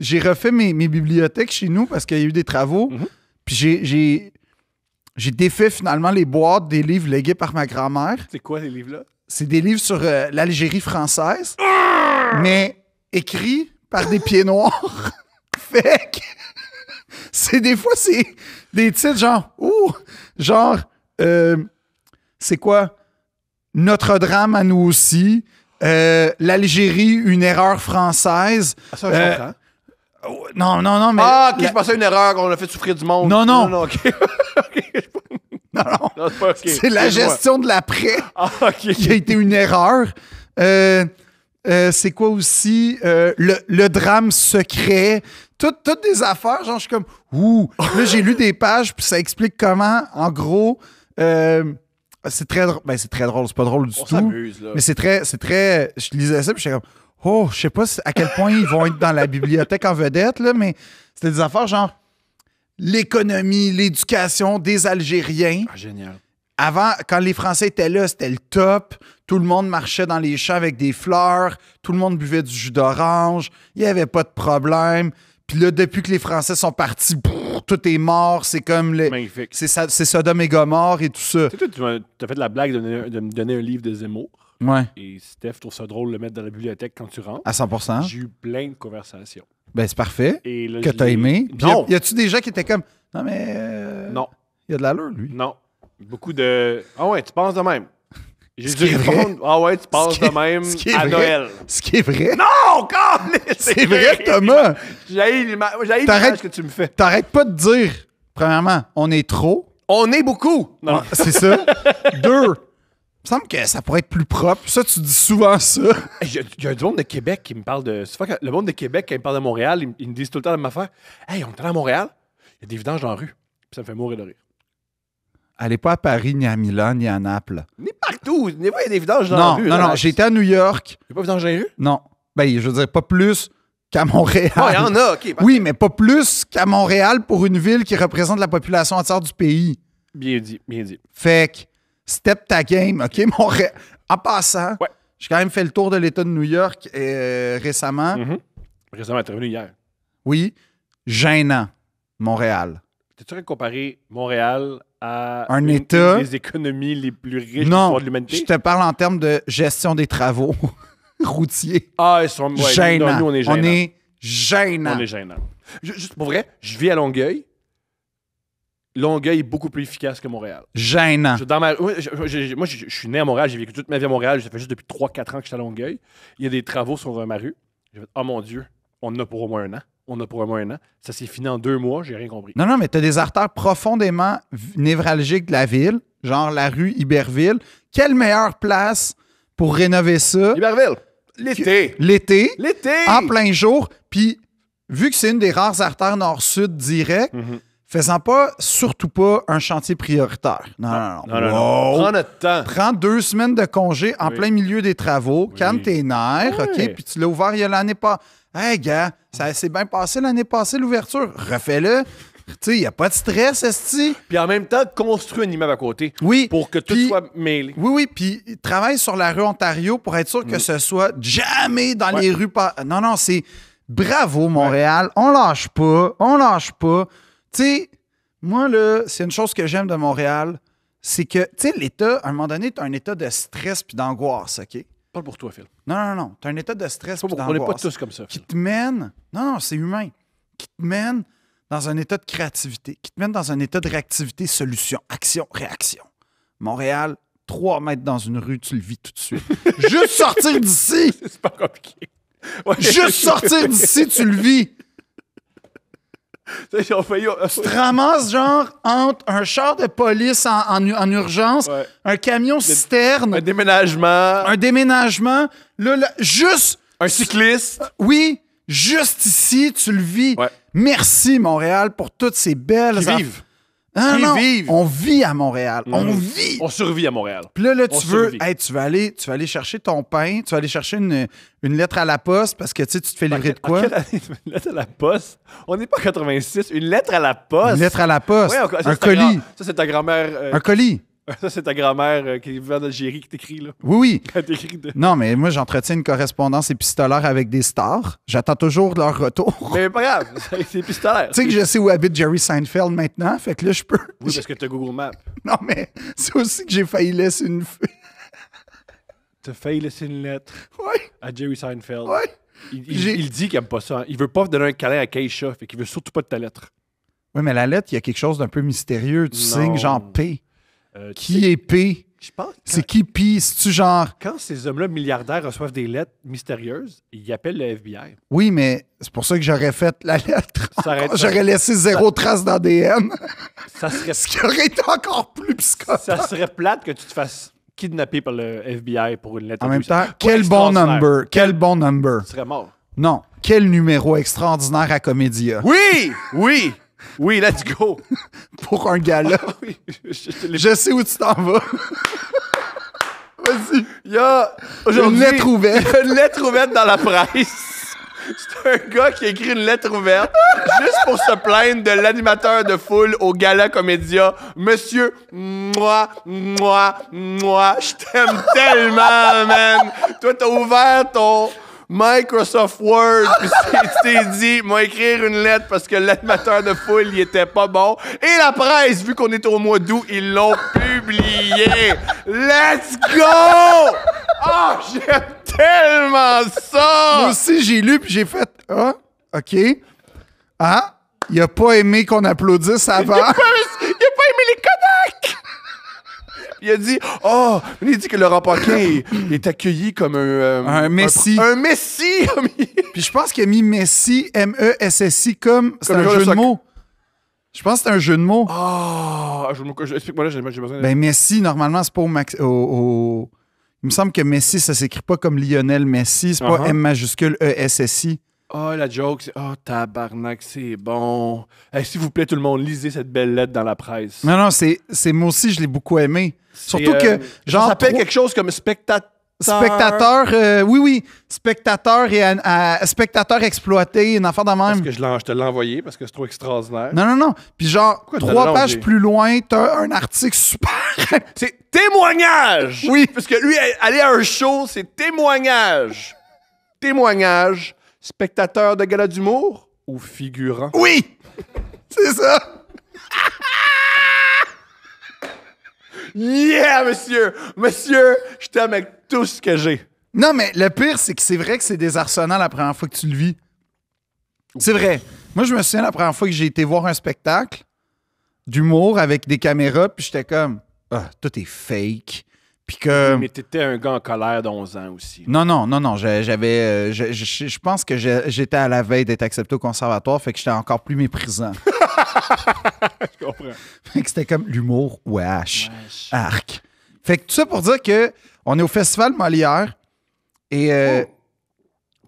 j'ai refait mes bibliothèques chez nous parce qu'il y a eu des travaux. Mhm. Puis j'ai défait finalement les boîtes des livres légués par ma grand-mère. C'est quoi, les livres-là? C'est des livres sur l'Algérie française, mais écrits par des pieds noirs. Fait que c'est des fois, c'est des titres genre, c'est quoi? Notre drame à nous aussi. L'Algérie, une erreur française. Ah, ça, je comprends. Non, mais... Ah, ok, je pensais à une erreur qu'on a fait souffrir du monde. Non. Non, ok. Ok, non, non, c'est pas ok. c'est la Excuse-moi. gestion de l'après Ah, ok. qui a été une erreur. C'est quoi aussi? Le drame secret. Toutes des affaires, genre, je suis comme, ouh. Là, j'ai lu des pages, puis ça explique comment, en gros, c'est très drôle. Ben, c'est très drôle, c'est pas drôle du On tout. s'amuse, là. Mais c'est très. Je lisais ça, puis j'étais comme, oh, je sais pas à quel point ils vont être dans la bibliothèque en vedette, là, mais c'était des affaires genre l'économie, l'éducation des Algériens. Ah, génial. Avant, quand les Français étaient là, c'était le top. Tout le monde marchait dans les champs avec des fleurs. Tout le monde buvait du jus d'orange. Il n'y avait pas de problème. Puis là, depuis que les Français sont partis, tout est mort. C'est comme... Magnifique. C'est Sodome et Gomorre et tout ça. Tu sais, toi, tu as fait de la blague de me donner un livre de Zemmour. Ouais, Et Steph trouve ça drôle de le mettre dans la bibliothèque quand tu rentres. à 100%. J'ai eu plein de conversations. Ben, c'est parfait. Et là, Que je t'as l'ai- aimé. Puis Non! y a-tu des gens qui étaient comme, non, mais... Non, Il y a de l'allure, lui. non. Beaucoup de... Ah ouais, tu penses de même. J'ai Ce dû qui est vrai. répondre, ah ouais, tu passes de même ce qui est à vrai. Noël. Ce qui est vrai. Non, câlisse! C'est vrai, Thomas. J'ai l'image T'arrêtes- que tu me fais. T'arrêtes pas de dire, premièrement, on est trop. On est beaucoup. Non, Ah, c'est ça. 2, il me semble que ça pourrait être plus propre. Ça, tu dis souvent ça. Il y a du monde de Québec qui me parle de. Souvent, le monde de Québec, quand ils me parle de Montréal, ils me disent tout le temps la même affaire. Hey, on est allé à Montréal, il y a des vidanges dans la rue. Puis ça me fait mourir de rire. Allez pas à Paris, ni à Milan, ni à Naples. Ni partout. Des fois, il y a des vidanges dans la Non, rue. non, là. non. J'ai été à New York. Il n'y a pas de vidanges dans la rue? Non. Ben, je veux dire, pas plus qu'à Montréal. Ah, il y en a, OK. Oui, mais pas plus qu'à Montréal pour une ville qui représente la population entière du pays. Bien dit, bien dit. Fait que, step ta game, OK, Montréal. En passant, Ouais. j'ai quand même fait le tour de l'État de New York récemment. Récemment, elle est revenu hier. Oui, gênant, Montréal. T'es-tu train de comparer Montréal à Un une État? des économies les plus riches de Non, l'histoire de l'humanité? je te parle en termes de gestion des travaux routiers. Ah, ils sont... Ouais, Gênant. nous, on est gênants. On est gênant. On est gênants. Juste pour vrai, je vis à Longueuil. Longueuil est beaucoup plus efficace que Montréal. Gênant. Moi, je suis né à Montréal, j'ai vécu toute ma vie à Montréal, ça fait juste depuis 3-4 ans que je suis à Longueuil. Il y a des travaux sur ma rue. J'ai fait, oh mon Dieu, on en a pour au moins un an. On en a pour au moins un an. Ça s'est fini en 2 mois, j'ai rien compris. Non, non, mais t'as des artères profondément névralgiques de la ville, genre la rue Iberville. Quelle meilleure place pour rénover ça Iberville, l'été. l'été, L'été! en plein jour. Puis, vu que c'est une des rares artères nord-sud direct, Mhm. faisant surtout pas un chantier prioritaire. Non, non, non. Non. Wow. Prends notre temps. Prends 2 semaines de congé en Oui. plein milieu des travaux, calme tes nerfs, Ouais. OK? Puis tu l'as ouvert il y a l'année pas. Hey, gars, ça s'est bien passé l'année passée, l'ouverture. Refais-le. Tu sais, il n'y a pas de stress, esti. Puis en même temps, construis un immeuble à côté. Oui. Pour que tout Puis- soit mêlé. Oui, oui, puis travaille sur la rue Ontario pour être sûr que ce soit jamais dans Ouais. les rues. Non, non, c'est bravo, Montréal. On lâche pas. On lâche pas. Tu sais, moi, là, c'est une chose que j'aime de Montréal, c'est que, tu sais, l'État, à un moment donné, tu as un état de stress puis d'angoisse, OK? Parle pour toi, Phil. Non, non, non. Tu as un état de stress puis On n'est pas d'angoisse tous comme ça. qui Phil. te mène. Non, non, c'est humain. Qui te mène dans un état de créativité, qui te mène dans un état de réactivité, solution, action, réaction. Montréal, 3 mètres dans une rue, tu le vis tout de suite. Juste sortir d'ici! C'est pas compliqué. Ouais. Juste sortir d'ici, tu le vis! Tu sais, on fait- Tu te ramasses, genre, entre un char de police en urgence, Ouais. un camion citerne, Un déménagement, un déménagement, là, juste, un cycliste. oui, juste ici, tu le vis. Ouais. Merci, Montréal, pour toutes ces belles... Qui vivent. Ah, Qui non, vivent. on vit à Montréal. Mhm. On vit. On survit à Montréal. Puis là, on tu veux, survit. hey, tu vas aller chercher ton pain, tu vas aller chercher une lettre à la poste parce que tu sais, tu te fais livrer de En quoi? quelle année, une lettre à la poste? On n'est pas en 86. Une lettre à la poste? Une lettre à la poste. Ouais, ça, un c'est ta colis. ça, c'est ta grand-mère. Un colis. Ça, c'est ta grand-mère qui vient d'Algérie qui t'écrit, là. Oui, oui. Elle t'écrit de... Non, mais moi, j'entretiens une correspondance épistolaire avec des stars. J'attends toujours leur retour. Mais pas grave, c'est épistolaire. Tu sais que je sais où habite Jerry Seinfeld maintenant, fait que là, je peux. Oui, parce que t'as Google Maps. Non, mais c'est aussi que j'ai failli laisser une feuille. T'as failli laisser une lettre Oui, à Jerry Seinfeld. oui. Il dit qu'il aime pas ça. Hein. Il veut pas te donner un câlin à Keisha, fait qu'il veut surtout pas de ta lettre. Oui, mais la lettre, il y a quelque chose d'un peu mystérieux. Tu Non. signes genre P. Tu Qui sais, est P? Je pense que C'est qui P? C'est-tu genre. quand ces hommes-là milliardaires reçoivent des lettres mystérieuses, ils appellent le FBI. Oui, mais c'est pour ça que j'aurais fait la lettre. Ça aurait- J'aurais laissé 0 trace d'ADN. Ça serait, Ce qui aurait été encore plus psychopathe. ça serait plate que tu te fasses kidnapper par le FBI pour une lettre. En même abusée. temps, Ouais, quel bon extraordinaire. number. Quel bon number. Tu serais mort. Non, quel numéro extraordinaire à Comédia. Oui! Oui! Oui, let's go! Pour un gala. Oui, je te l'ai- Je sais où tu t'en vas. Vas-y. Il y a aujourd'hui Une lettre ouverte. il y a une lettre ouverte dans la presse. C'est un gars qui a écrit une lettre ouverte juste pour se plaindre de l'animateur de foule au Gala Comédia. Monsieur, moi, je t'aime tellement, man. Toi, t'as ouvert ton Microsoft Word, puis tu t'es dit, moi écrire une lettre parce que l'animateur de foule, il était pas bon. Et la presse, vu qu'on est au mois d'août, ils l'ont publié. Let's go! Oh, j'aime tellement Moi ça! aussi, j'ai lu puis j'ai fait Ah, OK. Ah, il a pas aimé qu'on applaudisse avant. Il a pas aimé les Kodak! Il a dit il dit que Laurent Paquin est accueilli comme Un messie. Un messie. Puis je pense qu'il a mis Messi, M-E-S-S-I, comme c'est Comme un le joueur jeu de de mots. Je pense que c'est un jeu de mots. Explique-moi là, j'ai besoin de. Ben Messi, normalement, c'est pas au... Il me semble que Messi, ça s'écrit pas comme Lionel Messi. C'est pas Uh-huh. M majuscule E-S-S-I. La joke, c'est tabarnak, c'est bon. Hey, s'il vous plaît, tout le monde, lisez cette belle lettre dans la presse. Non, c'est moi aussi, je l'ai beaucoup aimé. Surtout que, genre... Ça s'appelle quelque chose comme spectateur. Spectateur, oui. Spectateur spectateur exploité, une affaire de Parce même. que je te l'ai envoyé parce que c'est trop extraordinaire. Non. Puis genre, Pourquoi t'as 3 mélangé? pages plus loin, t'as un article super... C'est témoignage! Oui. Parce que lui, aller à un show, c'est témoignage. Témoignage. Spectateur de gala d'humour ou figurant? Oui! C'est ça! Yeah, monsieur! Monsieur, je t'aime avec tout ce que j'ai. Non, mais le pire, c'est que c'est vrai que c'est désarçonnant la première fois que tu le vis. C'est vrai. Moi, je me souviens la première fois que j'ai été voir un spectacle d'humour avec des caméras, puis j'étais comme, tout est fake. Puis que... Mais t'étais un gars en colère d'11 ans aussi. Non. J'avais... je pense que j'étais à la veille d'être accepté au conservatoire, fait que j'étais encore plus méprisant. Je comprends. Fait que c'était comme l'humour, wesh. Arc. Fait que tout ça pour dire que on est au Festival Molière et...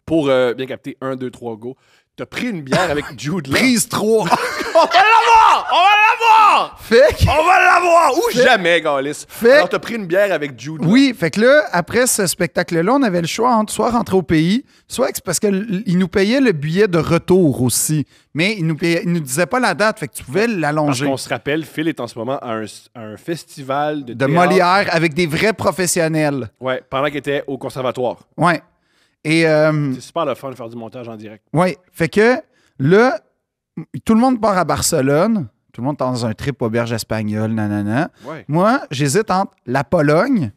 Pour bien capter 1, 2, 3, go, t'as pris une bière avec Jude Law. Prise 3. On va l'avoir! Fait que... On va l'avoir! Ou jamais, Gaulis. Fait- Alors, t'as pris une bière avec Jude Law. Oui, fait que là, après ce spectacle-là, on avait le choix entre soit rentrer au pays, soit parce qu'il nous payait le billet de retour aussi. Mais il nous disait pas la date, fait que tu pouvais Parce l'allonger. qu'on se rappelle, Phil est en ce moment à un festival de De théâtre. Molière avec des vrais professionnels. Ouais, pendant qu'il était au conservatoire. Ouais. Et... C'est super le fun de faire du montage en direct. Oui, fait que là, tout le monde part à Barcelone. Tout le monde est dans un trip auberge espagnole, nanana. Ouais. Moi, j'hésite entre la Pologne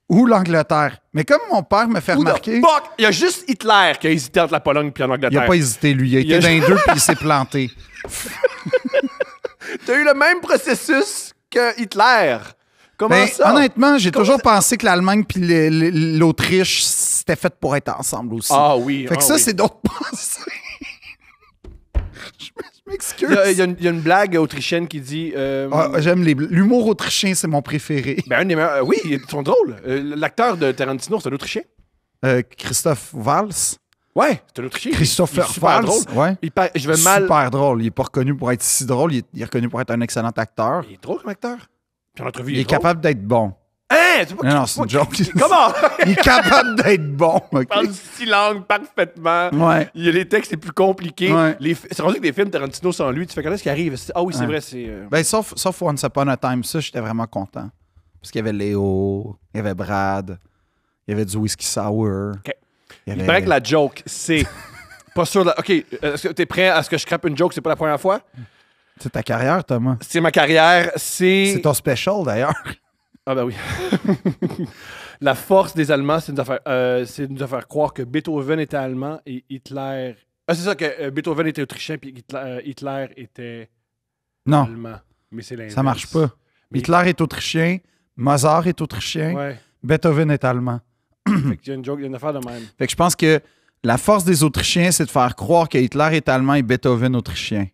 ou l'Angleterre. Mais comme mon père me fait remarquer, Fuck! Il y a juste Hitler qui a hésité entre la Pologne et il l'Angleterre. n'a pas hésité, lui. Il a Il a été dans les deux puis il s'est planté. T'as eu le même processus que Hitler. Comment Ben, ça? honnêtement, j'ai Comment toujours ça? pensé que l'Allemagne puis l'Autriche, c'était fait pour être ensemble aussi. Ah oui. Fait que ah ça, oui. c'est d'autres pensées. Je m'excuse. Il y a une blague autrichienne qui dit... J'aime l'humour autrichien, c'est mon préféré. Ben, un des meilleurs... oui, ils sont drôles. L'acteur de Tarantino, c'est un Autrichien. Christophe Valls. Ouais, c'est un Autrichien. Christopher Il est super Valls. drôle. Ouais. Je vais mal... Super drôle. Il est pas reconnu pour être si drôle. Il est reconnu pour être un excellent acteur. Il est drôle comme acteur. Puis en entrevue, Il est capable d'être bon. Hein? Tu Non, c'est une joke. Comment? Il est capable d'être bon. Il OK? parle 6 langues parfaitement. Ouais. Il y a les textes les plus compliqués. Ouais. C'est rendu que des films Tarantino sans lui, tu fais quand est-ce qu'il arrive? Ah oui, c'est Ouais. vrai, c'est... Ben, sauf Once Upon a Time, ça, j'étais vraiment content. Parce qu'il y avait Léo, il y avait Brad, il y avait du whisky sour. OK. Il y Il avait... paraît que la joke, c'est... pas sûr... OK, est-ce que t'es prêt à ce que je scrape une joke? C'est pas la première fois? C'est ta carrière, Thomas. C'est ma carrière, c'est... C'est ton special, d'ailleurs. Ah ben oui. La force des Allemands, c'est de nous faire croire que Beethoven était allemand et Hitler... Ah, c'est ça, que Beethoven était autrichien puis Hitler était Non, allemand. Mais c'est l'inverse. ça marche pas. Mais- Hitler est autrichien, Mozart est autrichien, Ouais. Beethoven est allemand. Fait qu'il y a une joke, il y a une affaire de même. Fait que je pense que la force des Autrichiens, c'est de faire croire que Hitler est allemand et Beethoven autrichien.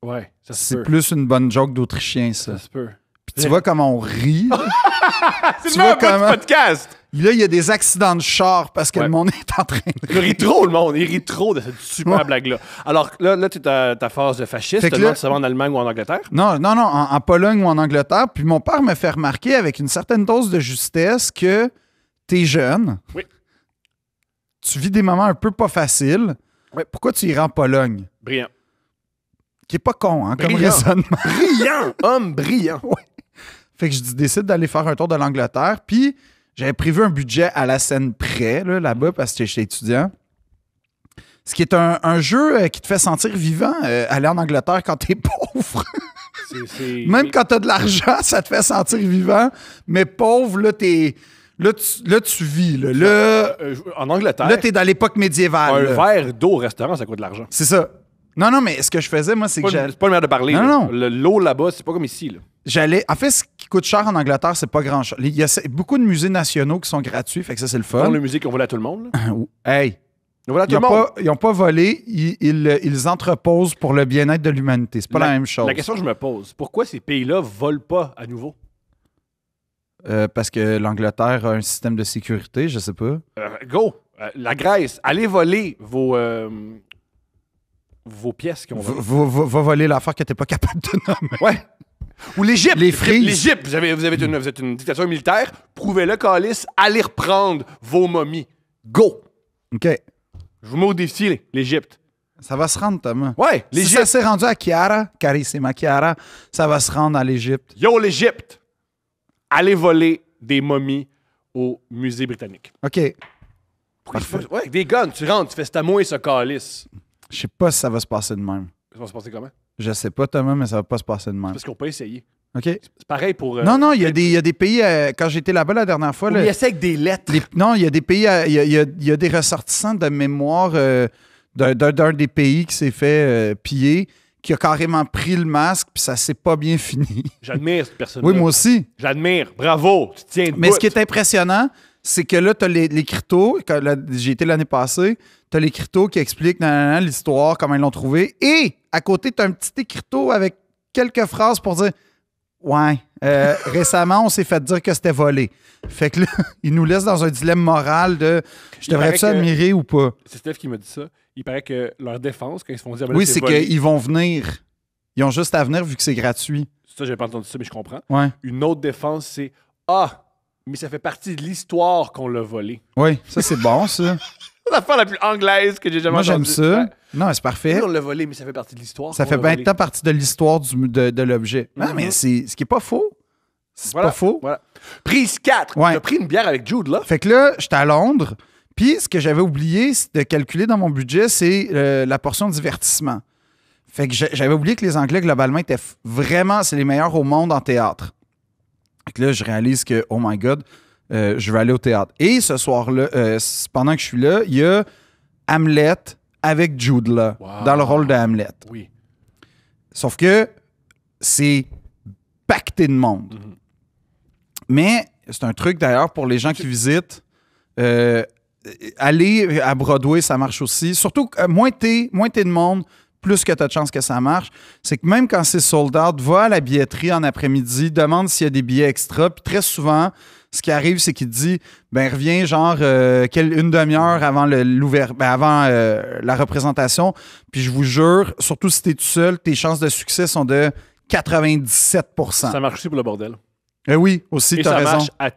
Ouais, ça se C'est peut. plus une bonne joke d'Autrichien, ça. Ça se peut. Puis tu vois comment on rit. C'est Tu le vois même comment- podcast! Là, il y a des accidents de char parce que Ouais. le monde est en train de... Il rit trop, le monde. Il rit trop de cette super Ouais. blague-là. Alors là tu es ta phase de fasciste. Fait Tu te que demandes là- si ça va en Allemagne ou en Angleterre. Non, en Pologne ou en Angleterre. Puis mon père me fait remarquer avec une certaine dose de justesse que t'es jeune. Oui. Tu vis des moments un peu pas faciles. Ouais. Pourquoi tu irais en Pologne? Brillant. Qui est pas con, hein, comme Brillant. raisonnement. Brillant! Homme brillant. Fait que je décide d'aller faire un tour de l'Angleterre. Puis j'avais prévu un budget à la scène près, là-bas, parce que j'étais étudiant. Ce qui est un jeu qui te fait sentir vivant, aller en Angleterre quand t'es pauvre. Même quand t'as de l'argent, ça te fait sentir vivant. Mais pauvre, là, là, tu vis. Là, En Angleterre, là t'es dans l'époque médiévale. un là. verre d'eau au restaurant, ça coûte de l'argent. C'est ça. Non, mais ce que je faisais, moi, c'est que C'est pas une manière de parler. Non, là. non. L'eau là-bas, c'est pas comme ici. Là. j'allais... En fait, ce qui coûte cher en Angleterre, c'est pas grand-chose. Il y a beaucoup de musées nationaux qui sont gratuits, fait que ça, c'est le fun. Dans les musiques, on volait à tout le monde. Là. Hey! On volait à tout Ils le monde. n'ont pas volé, ils entreposent pour le bien-être de l'humanité. C'est pas la même chose. La question que je me pose, pourquoi ces pays-là volent pas à nouveau? Parce que l'Angleterre a un système de sécurité, je sais pas. Go! La Grèce, allez voler vos pièces qui ont volé. Va voler l'affaire que t'es pas capable de nommer. Ouais. Ou l'Égypte. Les frises. L'Égypte, vous êtes une dictature militaire, prouvez-le, calice, allez reprendre vos momies. Go! OK. Je vous mets au défi, l'Égypte. Ça va se rendre, Thomas. Ouais, Si l'Égypte. ça s'est rendu à Chiara, Carissima Chiara, ça va se rendre à l'Égypte. Yo, l'Égypte! Allez voler des momies au musée britannique. OK. Parfait. Ouais, avec des guns, tu rentres, tu fais c'est à moi et ce calice. Je sais pas si ça va se passer de même. Ça va se passer comment? Je sais pas, Thomas, mais ça va pas se passer de même. Parce qu'on peut essayer. OK. C'est pareil pour... Non, il y a des pays... quand j'étais là-bas la dernière fois... on là, y essaie avec des lettres. non, il y a des pays... Il y a des ressortissants de mémoire d'un des pays qui s'est fait piller, qui a carrément pris le masque, puis ça s'est pas bien fini. J'admire cette personne-là. Oui, moi aussi. J'admire. Bravo. Tu tiens debout. Mais ce qui est impressionnant, c'est que là, tu as les cryptos. J'ai été l'année passée. Tu as les cryptos qui expliquent l'histoire, comment ils l'ont trouvé. Et à côté, tu as un petit écriteau avec quelques phrases pour dire ouais, récemment, on s'est fait dire que c'était volé. Fait que là, ils nous laissent dans un dilemme moral de je devrais-tu admirer ou pas? C'est Steph qui m'a dit ça. Il paraît que leur défense, quand ils se font dire Oui, c'est qu'ils vont venir. Ils ont juste à venir vu que c'est gratuit. Ça, j'ai pas entendu ça, mais je comprends. Ouais. Une autre défense, c'est mais ça fait partie de l'histoire qu'on l'a volé. Oui, ça, c'est bon, ça. C'est l'affaire la plus anglaise que j'ai jamais Moi, entendue. j'aime ça. Ouais. Non, c'est parfait. Oui, on l'a volé, mais ça fait partie de l'histoire. Ça qu'on fait l'a bien volé. de temps partie de l'histoire de l'objet. Non, mais c'est ce qui est pas faux. C'est Voilà. pas faux. Voilà. Prise 4. Ouais. Tu as pris une bière avec Jude, là. Fait que là, j'étais à Londres. Puis, ce que j'avais oublié de calculer dans mon budget, c'est la portion de divertissement. Fait que j'avais oublié que les Anglais, globalement, étaient vraiment... C'est les meilleurs au monde en théâtre. Fait que là, je réalise que, oh my God, je vais aller au théâtre. Et ce soir-là, pendant que je suis là, il y a Hamlet avec Jude Law dans le rôle de Hamlet. Oui. Sauf que c'est pacté de monde. Mm-hmm. Mais c'est un truc d'ailleurs pour les gens qui visitent. Aller à Broadway, ça marche aussi. Surtout, moins t'es de monde, plus que tu as de chances que ça marche. C'est que même quand c'est sold out, va à la billetterie en après-midi, demande s'il y a des billets extra. Puis très souvent, ce qui arrive, c'est qu'il te dit reviens genre une demi-heure avant la représentation. Puis je vous jure, surtout si tu es tout seul, tes chances de succès sont de 97%. Ça marche aussi pour le bordel. Oui, aussi, Et tu as ça raison. marche à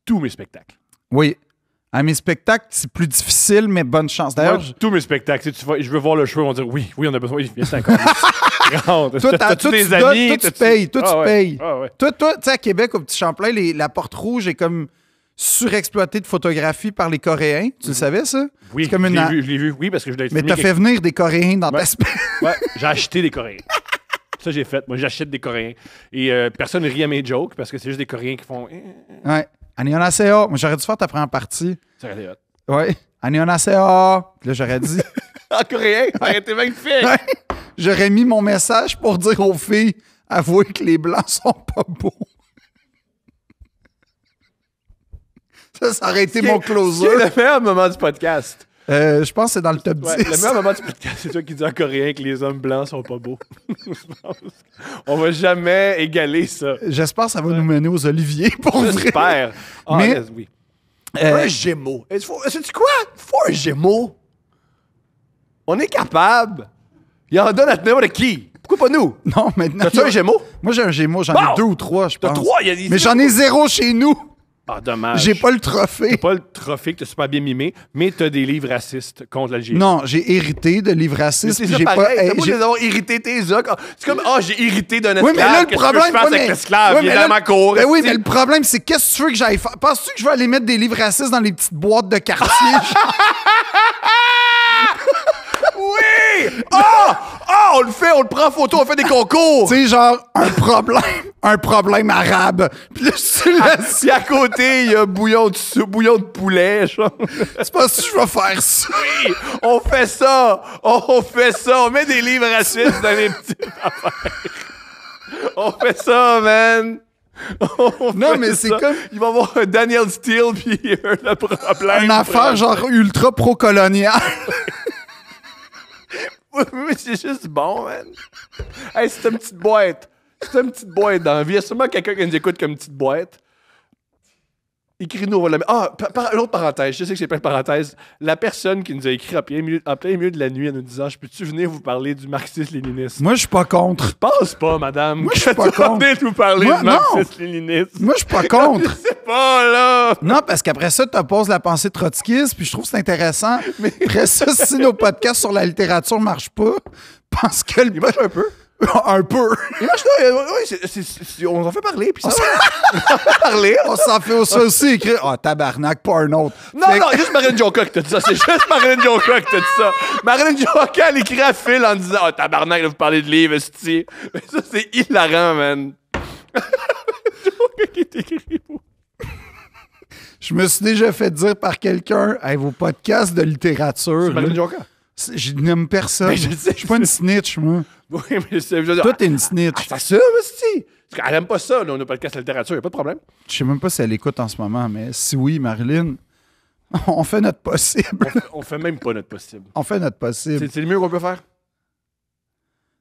tous mes spectacles. Oui. À mes spectacles, c'est plus difficile, mais bonne chance. D'ailleurs, Moi, tous mes spectacles, je veux voir le show, on va dire oui, on a besoin, viens, c'est encore. toi, t'as-tu des tu amis? donnes, toi, tu payes. Toi, tu payes. Ah ouais. Toi, tu sais, à Québec, au Petit Champlain, la porte rouge est comme surexploitée de photographie par les Coréens. Tu le savais, ça? Oui, C'est comme je l'ai vu. Oui, parce que je l'ai Mais t'as fait venir des Coréens dans ta Ouais. semaine. Ouais, j'ai acheté des Coréens. Ça, j'ai fait. Moi, j'achète des Coréens. Et personne ne rit à mes jokes parce que c'est juste des Coréens qui font. Ouais. Annyeonghaseyo. Moi, j'aurais dû faire ta première partie. Ça aurait été hot. Ouais. Annyeonghaseyo. Puis là, j'aurais dit. En coréen, arrêtez bien de fait. Ouais. J'aurais mis mon message pour dire aux filles, avouez que les blancs sont pas beaux. Ça aurait été mon closer. C'est le meilleur moment du podcast. Je pense que c'est dans le top 10. Ouais, le meilleur moment du podcast, c'est toi qui dis en coréen que les hommes blancs sont pas beaux. On va jamais égaler ça. J'espère que ça va nous mener aux Oliviers pour vrai. J'espère. Ah, Mais- oui. Euh, Un Gémeaux. Sais-tu quoi? Faut un Gémeaux. On est capable. Il en donne à n'importe qui. Pourquoi pas nous? Non, maintenant. T'as-tu un Gémeaux? Moi, j'ai un Gémeaux. J'en Bon! ai 2 ou 3, je T'as pense. 3? Mais j'en ai 0 chez nous. Ah, dommage. J'ai pas le trophée. T'as pas le trophée que t'as super bien mimé, mais t'as des livres racistes contre l'Algérie. Non, j'ai hérité de livres Mais racistes. c'est puis ça j'ai pareil. pas. T'as beau les avoir irrités tes os. C'est comme, j'ai irrité d'un esclave. Oui, mais là, le Qu'est-ce problème. que je fasse ouais, avec mais- l'esclave? ouais, Il est mais dans là- ma cour. Ben oui, mais esti. le problème, c'est qu'est-ce que tu veux que j'aille faire? Penses-tu que je vais aller mettre des livres racistes dans les petites boîtes de quartier? Oui! On le fait, on le prend en photo, on fait des concours. Tu sais, genre, un problème arabe. Puis là, Puis à côté, il y a bouillon de poulet, genre. c'est pas si je vais faire ça. Oui, on fait ça. On met des livres racistes dans les petites affaires. On fait ça, man. Non, mais c'est comme Il va y avoir un Daniel Steele puis le problème. une affaire genre ultra pro-coloniale. Oui, c'est juste bon, man. Hey, c'est une petite boîte. C'est une petite boîte dans la vie. Il y a sûrement quelqu'un qui nous écoute comme une petite boîte. Écris-nous, on va la mettre. Ah, l'autre parenthèse. Je sais que j'ai plein de parenthèses. La personne qui nous a écrit en plein milieu de la nuit en nous disant « Je peux-tu venir vous parler du marxisme-léninisme? » Moi, je suis pas contre. Je pense pas, madame. Moi, je suis pas contre. Venez nous parler Moi, du non. marxisme-léninisme. Moi, je suis pas contre. Je sais pas, là. Non, parce qu'après ça, tu poses la pensée trotskiste, puis je trouve que c'est intéressant. Après ça, si nos podcasts sur la littérature marchent pas, parce que Il marche un peu. un peu. Il marche là. Oui, on en fait parler, puis ça va parler. On s'en fait aussi écrire. Ah, tabarnak, pas un autre. Non, Fait que- non, juste Marilyn Jonka qui t'a dit ça. C'est juste Marilyn Jonka qui t'a dit ça. Marilyn Jonka, elle écrit à Phil en disant « Oh, tabarnak, là, vous parlez de livres, esti. » Mais ça, c'est hilarant, man. Jonka qui est écrit. Je me suis déjà fait dire par quelqu'un, hey, vos podcasts de littérature. C'est Marilyn là, Jonka. je n'aime personne. Mais je sais, suis pas une snitch, moi. Oui, mais c'est... je veux dire, Toi, t'es une snitch. c'est ça, esti. Parce qu'elle aime pas ça, là, nos podcasts de littérature, y a pas de problème. Je sais même pas si elle écoute en ce moment, mais si oui, Marilyn, on fait notre possible. On fait même pas notre possible. On fait notre possible. C'est le mieux qu'on peut faire?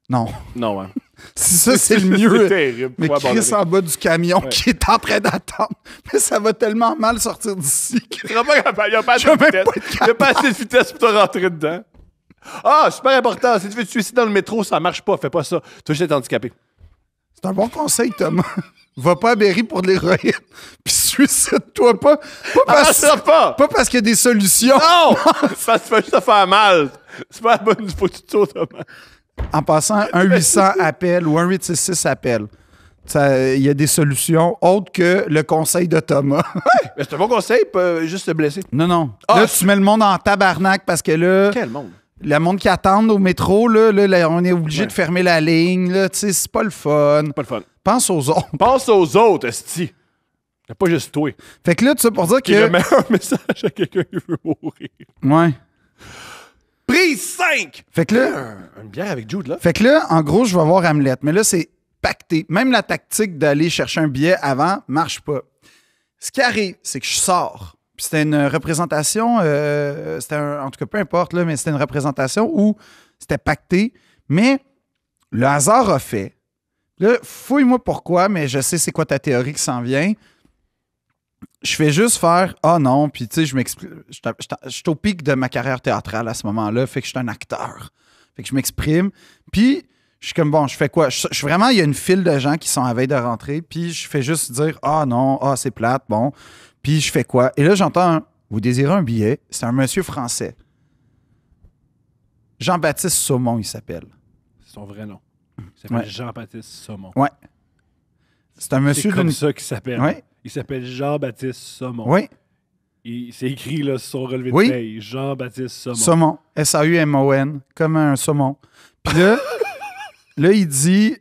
Non. Non, hein. Si ça, c'est le mieux. C'est terrible. Mais Faut Chris abandonner. en bas du camion Ouais. qui est en train d'attendre. Mais ça va tellement mal sortir d'ici que Tu seras pas capable. Il n'y a pas assez Je de vais même vitesse. Il y a pas assez de vitesse pour te rentrer dedans. Ah, super important. Si tu veux te suicider dans le métro, ça marche pas. Fais pas ça. Tu vas juste être handicapé. c'est un bon conseil, Thomas. Va pas à Berry pour de l'héroïne. Puis suicide-toi pas. Ah, ça pas! Pas parce qu'il y a des solutions. Non! Ça te fait juste te faire mal. C'est pas la bonne faut que tu te sautes, Thomas. En passant, un 800 appel ou un 866 appel. Il y a des solutions autres que le conseil de Thomas. Mais c'est un bon conseil, pas juste se blesser. Non. Ah, Là, tu mets le monde en tabarnak parce que là, Quel monde? le monde qui attend au métro, là, on est obligé Ouais. de fermer la ligne. Là, tu sais, c'est pas le fun. Pas le fun. Pense aux autres. Pense aux autres, esti. C'est pas juste toi. Fait que là, tu sais, pour dire Qui est le que. meilleur message à quelqu'un qui veut mourir. Ouais. Prise 5! Fait que là, Une bière avec Jude, là. en gros, je vais voir Hamlet. Mais là, c'est pacté. Même la tactique d'aller chercher un billet avant marche pas. Ce qui arrive, c'est que je sors. Puis c'était une représentation, en tout cas, peu importe, là, mais c'était une représentation où c'était pacté. Mais le hasard a fait. Là, fouille-moi pourquoi, mais je sais c'est quoi ta théorie qui s'en vient. Je fais juste faire « Ah non », puis tu sais, je m'explique. Je suis au pic de ma carrière théâtrale à ce moment-là, fait que je suis un acteur. Fait que je m'exprime. Puis, je suis comme, bon, je fais quoi? Vraiment, il y a une file de gens qui sont à veille de rentrer, puis je fais juste dire « Ah non, ah c'est plate, bon. » Puis je fais quoi? Et là, j'entends un « Vous désirez un billet? » C'est un monsieur français. Jean-Baptiste Saumon, il s'appelle. C'est son vrai nom. Il s'appelle Ouais. Jean-Baptiste Saumon. Ouais. C'est un C'est monsieur comme d'une... ça qu'il s'appelle. Ouais. Il s'appelle Jean-Baptiste Saumon. Oui, C'est écrit là, sur son relevé Oui. de paye. Jean-Baptiste Saumon. saumon. S-A-U-M-O-N, comme un saumon. Puis là, il dit,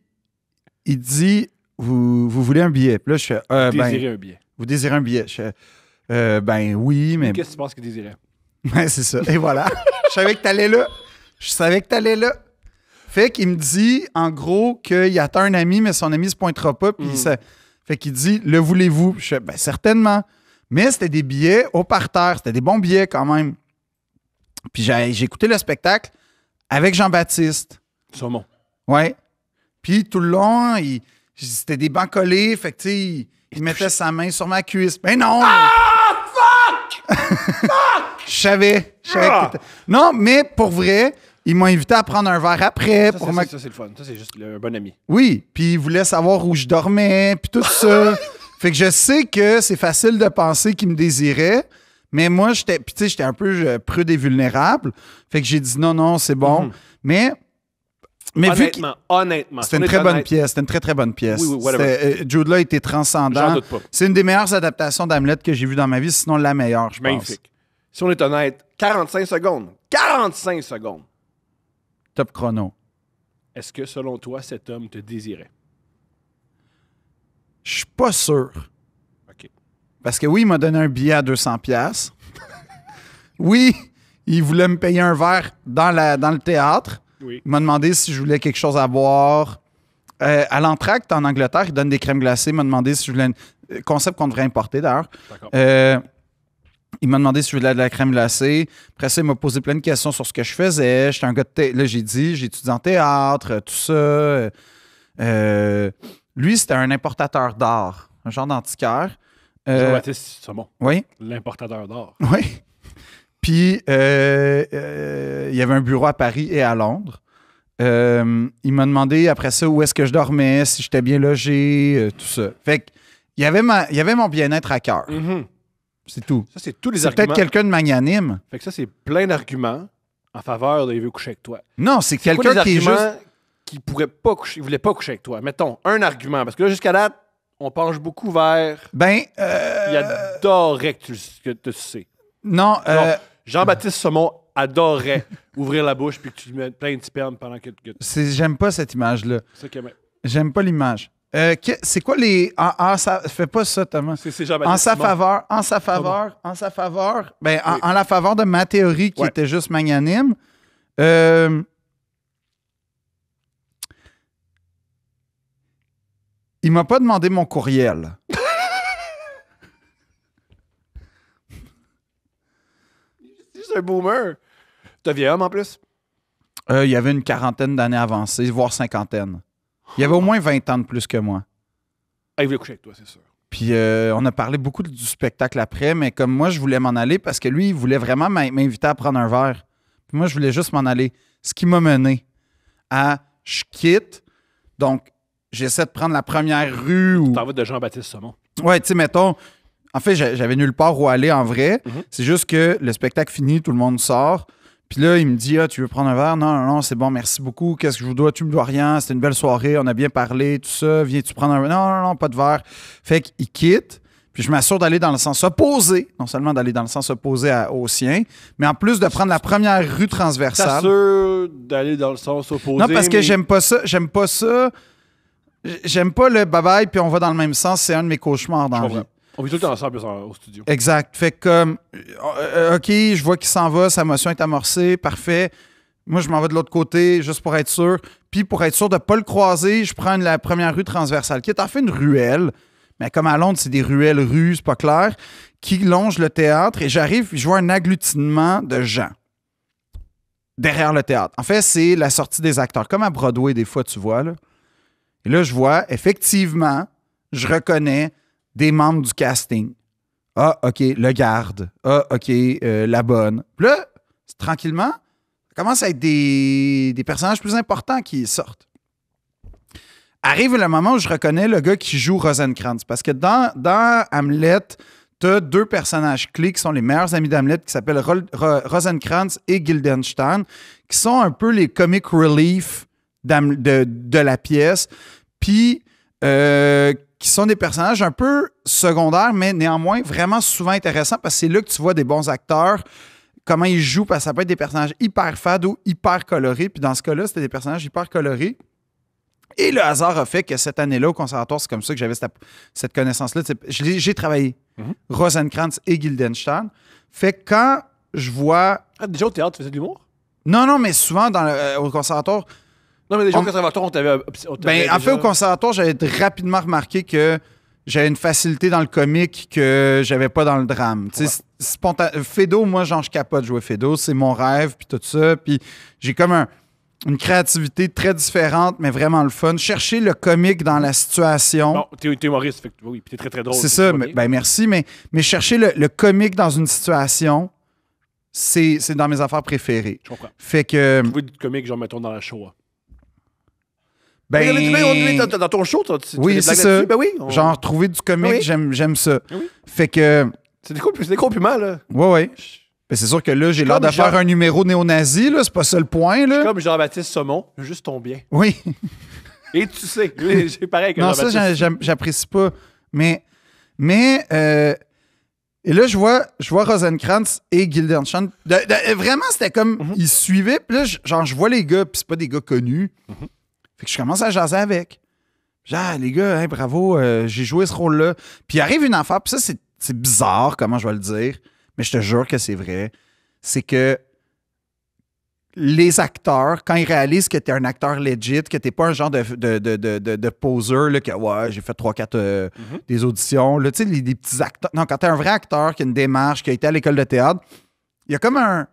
vous voulez un billet? Puis là, je fais, Désirer un billet. vous désirez un billet? Je fais, ben oui, mais... Qu'est-ce que tu penses qu'il désirait? Ouais, c'est ça. Et voilà. Je savais que t'allais là. Fait qu'il me dit, en gros, qu'il attend un ami, mais son ami se pointera pas. Puis fait qu'il dit, le voulez-vous? Je fais, ben certainement. Mais c'était des billets au parterre. C'était des bons billets quand même. Puis j'ai écouté le spectacle avec Jean-Baptiste. Saumon. Ouais. Puis tout le long, c'était des bancs collés. Fait que, tu sais, il mettait sa main sur ma cuisse. Ben non! Ah, fuck! Je savais que t'étais- Non, mais pour vrai, il m'a invité à prendre un verre après. Ça, pour c'est le fun. Ça, c'est juste un bon ami. Oui, puis il voulait savoir où je dormais, puis tout ça. Fait que je sais que c'est facile de penser qu'il me désirait, mais moi, j'étais un peu prude et vulnérable. Fait que j'ai dit non, c'est bon. Mais vu que Honnêtement. c'était une très bonne pièce, c'était une très, très bonne pièce. Oui, whatever. Jude Law était transcendant. J'en doute pas. C'est une des meilleures adaptations d'Hamlet que j'ai vues dans ma vie, sinon la meilleure, je pense. Magnifique. Si on est honnête, 45 secondes. 45 secondes. Top chrono. Est-ce que, selon toi, cet homme te désirait? Je suis pas sûr. OK. Parce que oui, il m'a donné un billet à 200$. Oui, il voulait me payer un verre dans le théâtre. Oui. Il m'a demandé si je voulais quelque chose à boire. À l'entracte, en Angleterre, ils donnent des crèmes glacées. Il m'a demandé si je voulais... Concept qu'on devrait importer, d'ailleurs. D'accord. Il m'a demandé si je voulais de la crème glacée. Après ça, il m'a posé plein de questions sur ce que je faisais. J'étais un gars de théâtre. Là, j'ai dit, j'étudie en théâtre, tout ça. Lui, c'était un importateur d'art, un genre d'antiquaire. Jean-Baptiste Saumon, Oui, l'importateur d'or. oui. Puis, il y avait un bureau à Paris et à Londres. Il m'a demandé après ça où est-ce que je dormais, si j'étais bien logé, tout ça. Fait que, il y avait mon bien-être à cœur. Mhm. C'est tout. Ça, c'est tous les C'est arguments. peut-être quelqu'un de magnanime. Fait que ça, c'est plein d'arguments en faveur de il veut coucher avec toi. Non, c'est C'est quoi les quelqu'un qui est juste... arguments qui pourrait pas coucher, il voulait pas coucher avec toi? Mettons, un argument. Parce que là, jusqu'à date, on penche beaucoup vers... Ben, Il adorait que tu sais. non, Genre, Jean-Baptiste Saumon adorait ouvrir la bouche puis que tu lui mettes plein de sperme pendant que... j'aime pas cette image-là. C'est ça qu'il aimait. J'aime pas l'image. C'est quoi les... fais pas ça, Thomas. C'est Jean-Baptiste En sa Saumon. faveur, ben, en la faveur de ma théorie qui Ouais. était juste magnanime, il m'a pas demandé mon courriel. C'est juste un boomer. T'as vieil homme en plus? Il y avait une quarantaine d'années avancées, voire cinquantaine. Il y avait au moins 20 ans de plus que moi. Ah, il voulait coucher avec toi, c'est sûr. Puis on a parlé beaucoup du spectacle après, mais comme moi, je voulais m'en aller parce que lui, il voulait vraiment m'inviter à prendre un verre. Puis moi, je voulais juste m'en aller. Ce qui m'a mené à je quitte. Donc, j'essaie de prendre la première rue où... T'en vas de Jean-Baptiste Saumon. Ouais, tu sais, mettons... En fait, j'avais nulle part où aller en vrai. Mhm. C'est juste que le spectacle finit, tout le monde sort. Puis là, il me dit, tu veux prendre un verre? Non, c'est bon, merci beaucoup. Qu'est-ce que je vous dois? Tu me dois rien. C'était une belle soirée. On a bien parlé, tout ça. Viens-tu prendre un verre? Non, pas de verre. Fait qu'il quitte. Puis je m'assure d'aller dans le sens opposé. Non seulement d'aller dans le sens opposé au sien, mais en plus de prendre la première rue transversale. T'assures d'aller dans le sens opposé. Non, parce que mais- j'aime pas ça. J'aime pas le bye-bye, puis on va dans le même sens. C'est un de mes cauchemars dans la vie. On vit tout le temps ensemble au studio. Exact. Fait que comme, OK, je vois qu'il s'en va, sa motion est amorcée, parfait. Moi, je m'en vais de l'autre côté, juste pour être sûr. Puis pour être sûr de ne pas le croiser, je prends la première rue transversale, qui est en fait une ruelle. Mais comme à Londres, c'est des rues, c'est pas clair, qui longe le théâtre. Et j'arrive, je vois un agglutinement de gens derrière le théâtre. En fait, c'est la sortie des acteurs. Comme à Broadway, des fois, tu vois. Là. Et là, je vois, effectivement, je reconnais des membres du casting. Ah, OK, le garde. Ah, OK, la bonne. Puis là, tranquillement, ça commence à être des personnages plus importants qui sortent. Arrive le moment où je reconnais le gars qui joue Rosencrantz. Parce que dans Hamlet, tu as deux personnages clés qui sont les meilleurs amis d'Hamlet, qui s'appellent Rosencrantz et Guildenstern, qui sont un peu les comic relief de la pièce. Puis, qui sont des personnages un peu secondaires, mais néanmoins vraiment souvent intéressants parce que c'est là que tu vois des bons acteurs, comment ils jouent, parce que ça peut être des personnages hyper fades ou hyper colorés. Puis dans ce cas-là, c'était des personnages hyper colorés. Et le hasard a fait que cette année-là, au conservatoire, c'est comme ça que j'avais cette connaissance-là. J'ai travaillé Rosencrantz et Guildenstern. Fait que quand je vois... Ah, déjà au théâtre, tu faisais de l'humour? Non, mais souvent au conservatoire... Non, mais déjà au conservatoire, on t'avait En fait, au conservatoire, j'avais rapidement remarqué que j'avais une facilité dans le comique que j'avais pas dans le drame. Tu sais, Fédo, moi, genre, je capote de jouer Fédo. C'est mon rêve, puis tout ça. Puis j'ai comme une créativité très différente, mais vraiment le fun. Chercher le comique dans la situation. Non, t'es humoriste, fait que oui, puis t'es très, très drôle. C'est ça, merci, mais chercher le comique dans une situation, c'est dans mes affaires préférées. Je comprends. Fait que... Trouver du comique, genre, mettons, dans la Shoah. Ben, dans ton show, tu oui, fais des c'est blagues ça. là-dessus? Ben oui. Genre, trouver du comique, Oui. j'aime ça. Oui. Fait que... C'est des compliments, là. Ouais. Ben, c'est sûr que là, j'ai l'air de faire un numéro néo-nazi, là. C'est pas ça le point, là. Comme Jean-Baptiste Saumon, juste ton bien. Oui. Et tu sais, c'est pareil que Non, Jean-Baptiste. ça, j'apprécie pas. Mais et là, je vois Rosencrantz et Guildenstern. Vraiment, c'était comme... Ils suivaient, puis là, je vois les gars, puis c'est pas des gars connus. Fait que je commence à jaser avec. Genre, les gars, hein, bravo, j'ai joué ce rôle-là. Puis il arrive une affaire, puis ça, c'est bizarre, comment je vais le dire, mais je te jure que c'est vrai. C'est que les acteurs, quand ils réalisent que t'es un acteur legit, que t'es pas un genre de poseur, là, que ouais, j'ai fait 3-4 des auditions, là, tu sais, des petits acteurs. Non, quand t'es un vrai acteur qui a une démarche, qui a été à l'école de théâtre, il y a comme un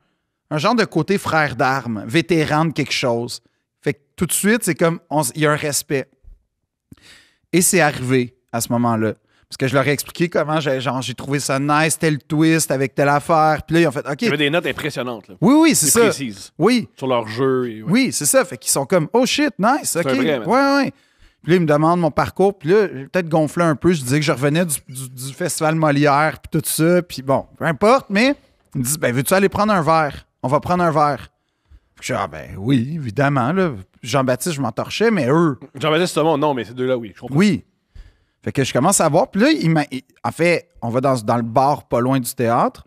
genre de côté frère d'armes, vétéran de quelque chose. Fait que tout de suite, c'est comme, il y a un respect. Et c'est arrivé à ce moment-là. Parce que je leur ai expliqué comment j'ai trouvé ça nice, tel twist avec telle affaire. Puis là, ils ont fait OK. Il y avait des notes impressionnantes. Là. Oui, c'est ça. Précises. Oui. Sur leur jeu. Et, ouais. Oui, c'est ça. Fait qu'ils sont comme oh shit, nice. OK. Vrai, ouais. Puis là, ils me demandent mon parcours. Puis là, j'ai peut-être gonflé un peu. Je disais que je revenais du festival Molière, puis tout ça. Puis bon, peu importe. Mais ils me disent ben, veux-tu aller prendre un verre? On va prendre un verre. Je dis ah ben oui, évidemment. Là. Jean-Baptiste, je m'entorchais, mais eux. Jean-Baptiste, c'est bon, non, mais ces deux-là, oui. Je comprends. Oui. Fait que je commence à voir. Puis là, en fait, on va dans le bar pas loin du théâtre.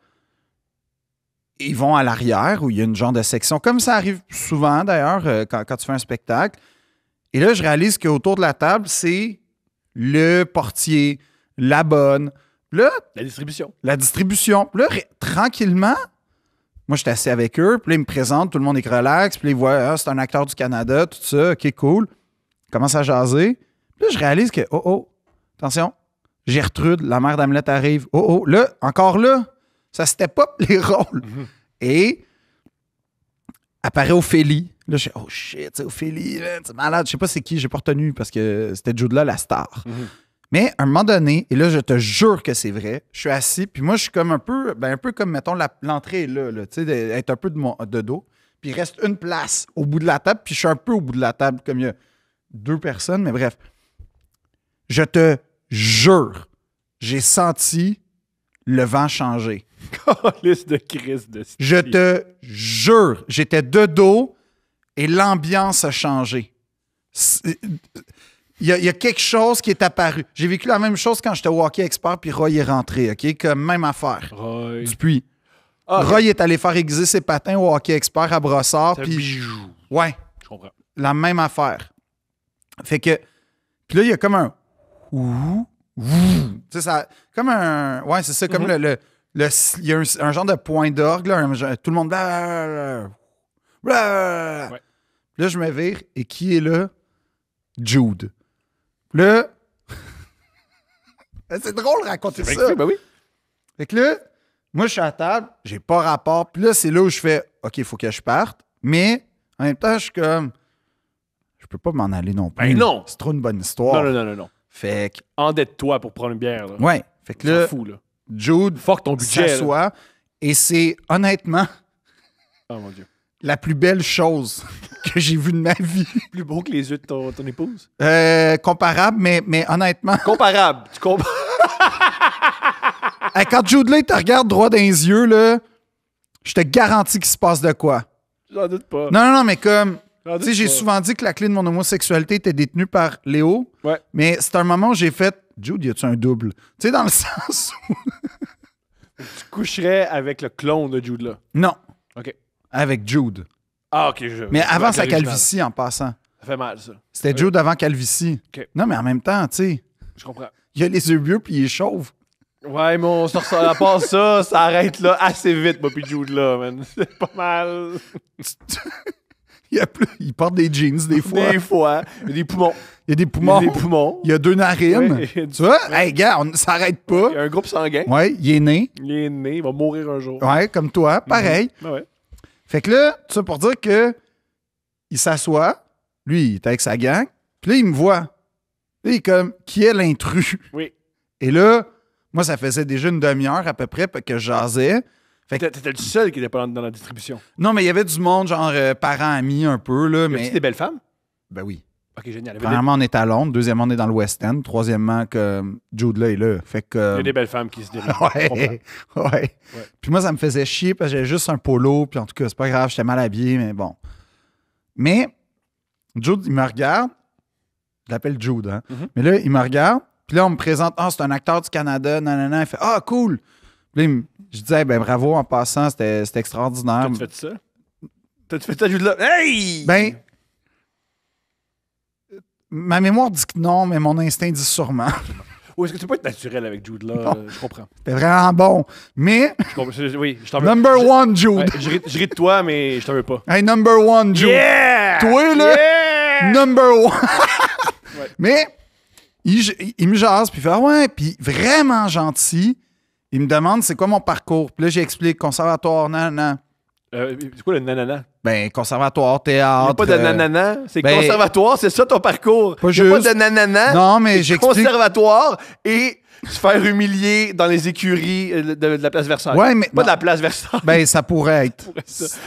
Ils vont à l'arrière où il y a une genre de section, comme ça arrive souvent d'ailleurs quand tu fais un spectacle. Et là, je réalise qu'autour de la table, c'est le portier, la bonne. Là, La distribution. La distribution. Puis là, tranquillement, moi, je suis assis avec eux. Puis là, ils me présentent, tout le monde est relax. Puis là, ils voient, ah, c'est un acteur du Canada, tout ça. OK, cool. Ils commencent à jaser. Puis là, je réalise que, attention, Gertrude, la mère d'Hamlet arrive. Là, encore là, ça step up les rôles. Mm-hmm. Et apparaît Ophélie. Là, je dis, oh shit, c'est Ophélie, c'est malade. Je sais pas c'est qui, j'ai pas retenu parce que c'était Jude là, la star. Mm-hmm. Mais à un moment donné, et là, je te jure que c'est vrai, je suis assis, puis moi, je suis comme un peu comme, mettons, l'entrée est là, tu sais, être un peu de dos. Puis il reste une place au bout de la table, puis je suis un peu au bout de la table, comme il y a 2 personnes, mais bref. Je te jure, j'ai senti le vent changer. Liste de crise de style. Je te jure, j'étais de dos et l'ambiance a changé. Il y a quelque chose qui est apparu. J'ai vécu la même chose quand j'étais au hockey expert puis Roy est rentré, OK? Comme même affaire. Roy. Dupuis. Ah, Roy est allé faire aiguiser ses patins au hockey expert à Brossard. C'est un bijou. Ouais. Je comprends. La même affaire. Fait que... Puis là, il y a comme un... Tu sais, ça... Comme un... Ouais, c'est ça, comme il y a un genre de point d'orgue, là, tout le monde... Blablabla. Ouais. Là, je me vire, et qui est là? Jude. Là... c'est drôle de raconter ça. Ben oui. Fait que là, moi, je suis à table, j'ai pas rapport, puis là, c'est là où je fais, OK, il faut que je parte, mais en même temps, je suis comme... Je peux pas m'en aller non plus. Ben non! C'est trop une bonne histoire. Non. Fait que... Endette-toi pour prendre une bière. Là. Ouais. Fait que là, fou, là. Jude Fuck ton budget. S'assoit, et c'est honnêtement oh mon Dieu. la plus belle chose que j'ai vue de ma vie. Plus beau que les yeux de ton épouse? Comparable, mais honnêtement... Comparable. Tu compares. Quand Jude là, il te regarde droit dans les yeux, là, je te garantis qu'il se passe de quoi. J'en doute pas. Non, mais comme... Tu sais, j'ai souvent dit que la clé de mon homosexualité était détenue par Léo. Ouais. Mais c'est un moment où j'ai fait Jude, y a-tu un double? Tu sais, dans le sens où. Tu coucherais avec le clone de Jude là. Non. OK. Avec Jude. Ah, OK. Mais avant sa l'original. calvitie, en passant. Ça fait mal, ça. C'était Jude avant calvitie. OK. Non, mais en même temps, tu sais, Je comprends. il a les yeux bleus puis il est chauve. Ouais, mais on se ressort. À part ça arrête là assez vite, moi, puis Jude là, man. C'est pas mal. Il porte des jeans des fois. Des fois. Il y a des poumons. Il y a des poumons. Il y a des poumons. Il y a 2 narines. Ouais, il y a Tu vois? Hey, gars, on ne s'arrête pas. Il y a un groupe sanguin. Ouais, il est né. Il est né. Il va mourir un jour. Ouais, comme toi, pareil. Ouais. Fait que là, tout ça pour dire que il s'assoit, lui, il est avec sa gang, puis là, il me voit. Là, il est comme, qui est l'intrus? Oui. Et là, moi, ça faisait déjà une demi-heure à peu près que je jasais. Fait que, T'étais le seul qui était pas dans la distribution. non, mais il y avait du monde, genre parents, amis, un peu, là, mais... des belles femmes? Ben oui. OK, génial. Premièrement, on est à Londres. Deuxièmement, on est dans le West End. Troisièmement, que Jude là est là. Fait que... Il y a des belles femmes qui se dirigent. Ouais. Puis moi, ça me faisait chier parce que j'avais juste un polo. Puis en tout cas, c'est pas grave, j'étais mal habillé, mais bon. Mais Jude, il me regarde. Je l'appelle Jude, hein. Mm-hmm. Mais là, il me regarde. Puis là, on me présente, c'est un acteur du Canada, nanana. Il fait, cool. Puis là, je disais, ben bravo, en passant, c'était extraordinaire. T'as-tu fait ça? T'as-tu fait ça, Jude là? Hey! Ben, ma mémoire dit que non, mais mon instinct dit sûrement. Ou est-ce que tu peux être naturel avec Jude là? Je comprends. C'était vraiment bon. Mais, Je comprends. Oui, je t'en veux. number one, Jude. Ouais, je ris de toi, mais je t'en veux pas. Hey, number one, Jude. Yeah! Toi, là, Yeah! number one. Ouais. Mais, il me jase, puis il fait, ah ouais, puis vraiment gentil. Il me demande c'est quoi mon parcours. Puis là, j'explique conservatoire, non. C'est quoi le nanana? Ben, conservatoire, Il n'y théâtre. a pas de nanana. C'est ben, conservatoire, c'est ça ton parcours. Pas Il n'y a juste. pas de nanana. Non, mais C'est j'explique. conservatoire et se faire humilier dans les écuries de la place Versailles. Ouais, mais. Pas non. de la place Versailles. Ben, ça pourrait être.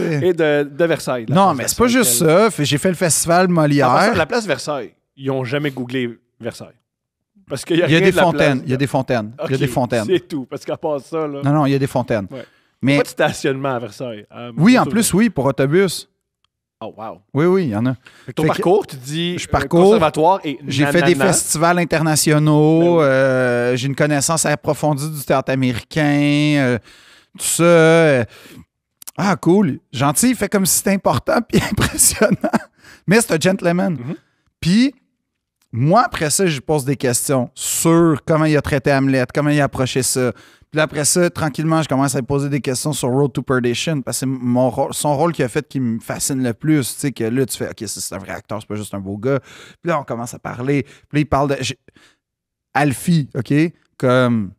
Et de Versailles. Non, mais c'est pas juste ça. J'ai fait le festival Molière. La place Versailles, ils n'ont jamais googlé Versailles. Parce qu'il y a, Il y a rien des de la fontaines. place. Il y a des fontaines. Il y a des Ok, fontaines. C'est tout. Parce qu'à part ça, là. Non, il y a des fontaines. Ouais. Mais Pas de stationnement à Versailles. oui, en plus, oui, pour autobus. Oh, wow. Oui, il y en a. Fait que ton Fait que parcours, tu dis je parcours, conservatoire et J'ai nanana. fait des festivals internationaux. Ben J'ai une connaissance approfondie du théâtre américain. Tout ça. Ah, cool. Gentil, il fait comme si c'était important puis impressionnant. Mais c'est un gentleman. Mhm. Puis, moi, après ça, je pose des questions sur comment il a traité Hamlet, comment il a approché ça. Puis là, après ça, tranquillement, je commence à lui poser des questions sur Road to Perdition parce que c'est son rôle qu'il a fait qui me fascine le plus. Tu sais, que là, tu fais, OK, c'est un vrai acteur, c'est pas juste un beau gars. Puis là, on commence à parler. Puis là, il parle de. Alfie, OK? Comme.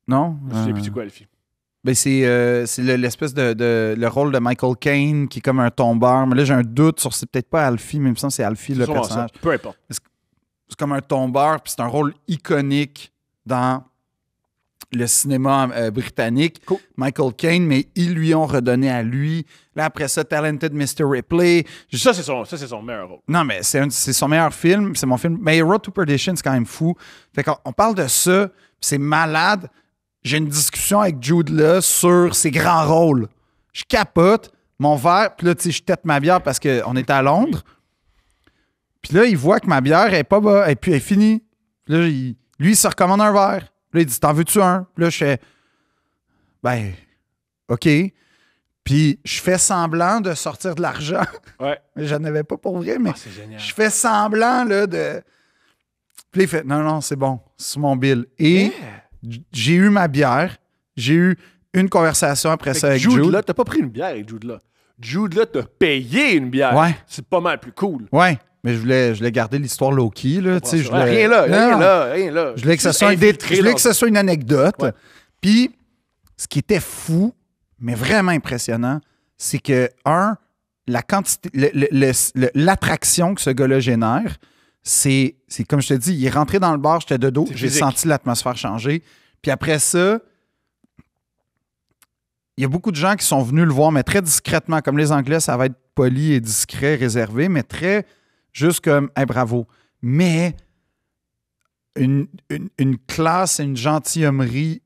Non? Je sais plus c'est quoi, Alfie. Ben c'est l'espèce de le rôle de Michael Caine qui est comme un tombeur. Mais là, j'ai un doute sur c'est peut-être pas Alfie, mais il me semble que c'est Alfie le Sûrement personnage. ça. Peu importe. C'est comme un tombeur, puis c'est un rôle iconique dans le cinéma britannique. Cool. Michael Caine, mais ils lui ont redonné à lui. Là, après ça, Talented Mr. Ripley. Ça, c'est son meilleur rôle. Non, mais c'est son meilleur film. C'est mon film. Mais Road to Perdition, c'est quand même fou. Fait qu'on parle de ça, puis c'est malade. J'ai une discussion avec Jude là sur ses grands rôles. Je capote mon verre, puis là, tu sais, je tête ma bière parce qu'on était à Londres. Puis là, il voit que ma bière est pas bas, et puis elle est finie. Puis là, lui, il se recommande un verre. Puis là, il dit, t'en veux-tu un? Puis là, je fais, ben, OK. Puis je fais semblant de sortir de l'argent. Ouais. Mais je n'en avais pas pour vrai, mais Ah, c'est génial. je fais semblant, là, de... Puis là, il fait, non, c'est bon, c'est mon bill. Et j'ai eu ma bière, j'ai eu une conversation après ça avec Jude. Là, t'as pas pris une bière avec Jude là. Jude là, t'as payé une bière. Ouais. C'est pas mal plus cool. Ouais, mais je voulais garder l'histoire low-key, là. Tu sais, je voulais... Rien là, Non, rien là. Je voulais que ce soit une anecdote. Ouais. Puis, ce qui était fou, mais vraiment impressionnant, c'est que, la quantité, l'attraction que ce gars-là génère, c'est comme je te dis, il est rentré dans le bar, j'étais de dos, j'ai senti l'atmosphère changer. Puis après ça, il y a beaucoup de gens qui sont venus le voir, mais très discrètement. Comme les Anglais, ça va être poli et discret, réservé, mais très juste comme, hey, bravo. Mais une classe et une gentilhommerie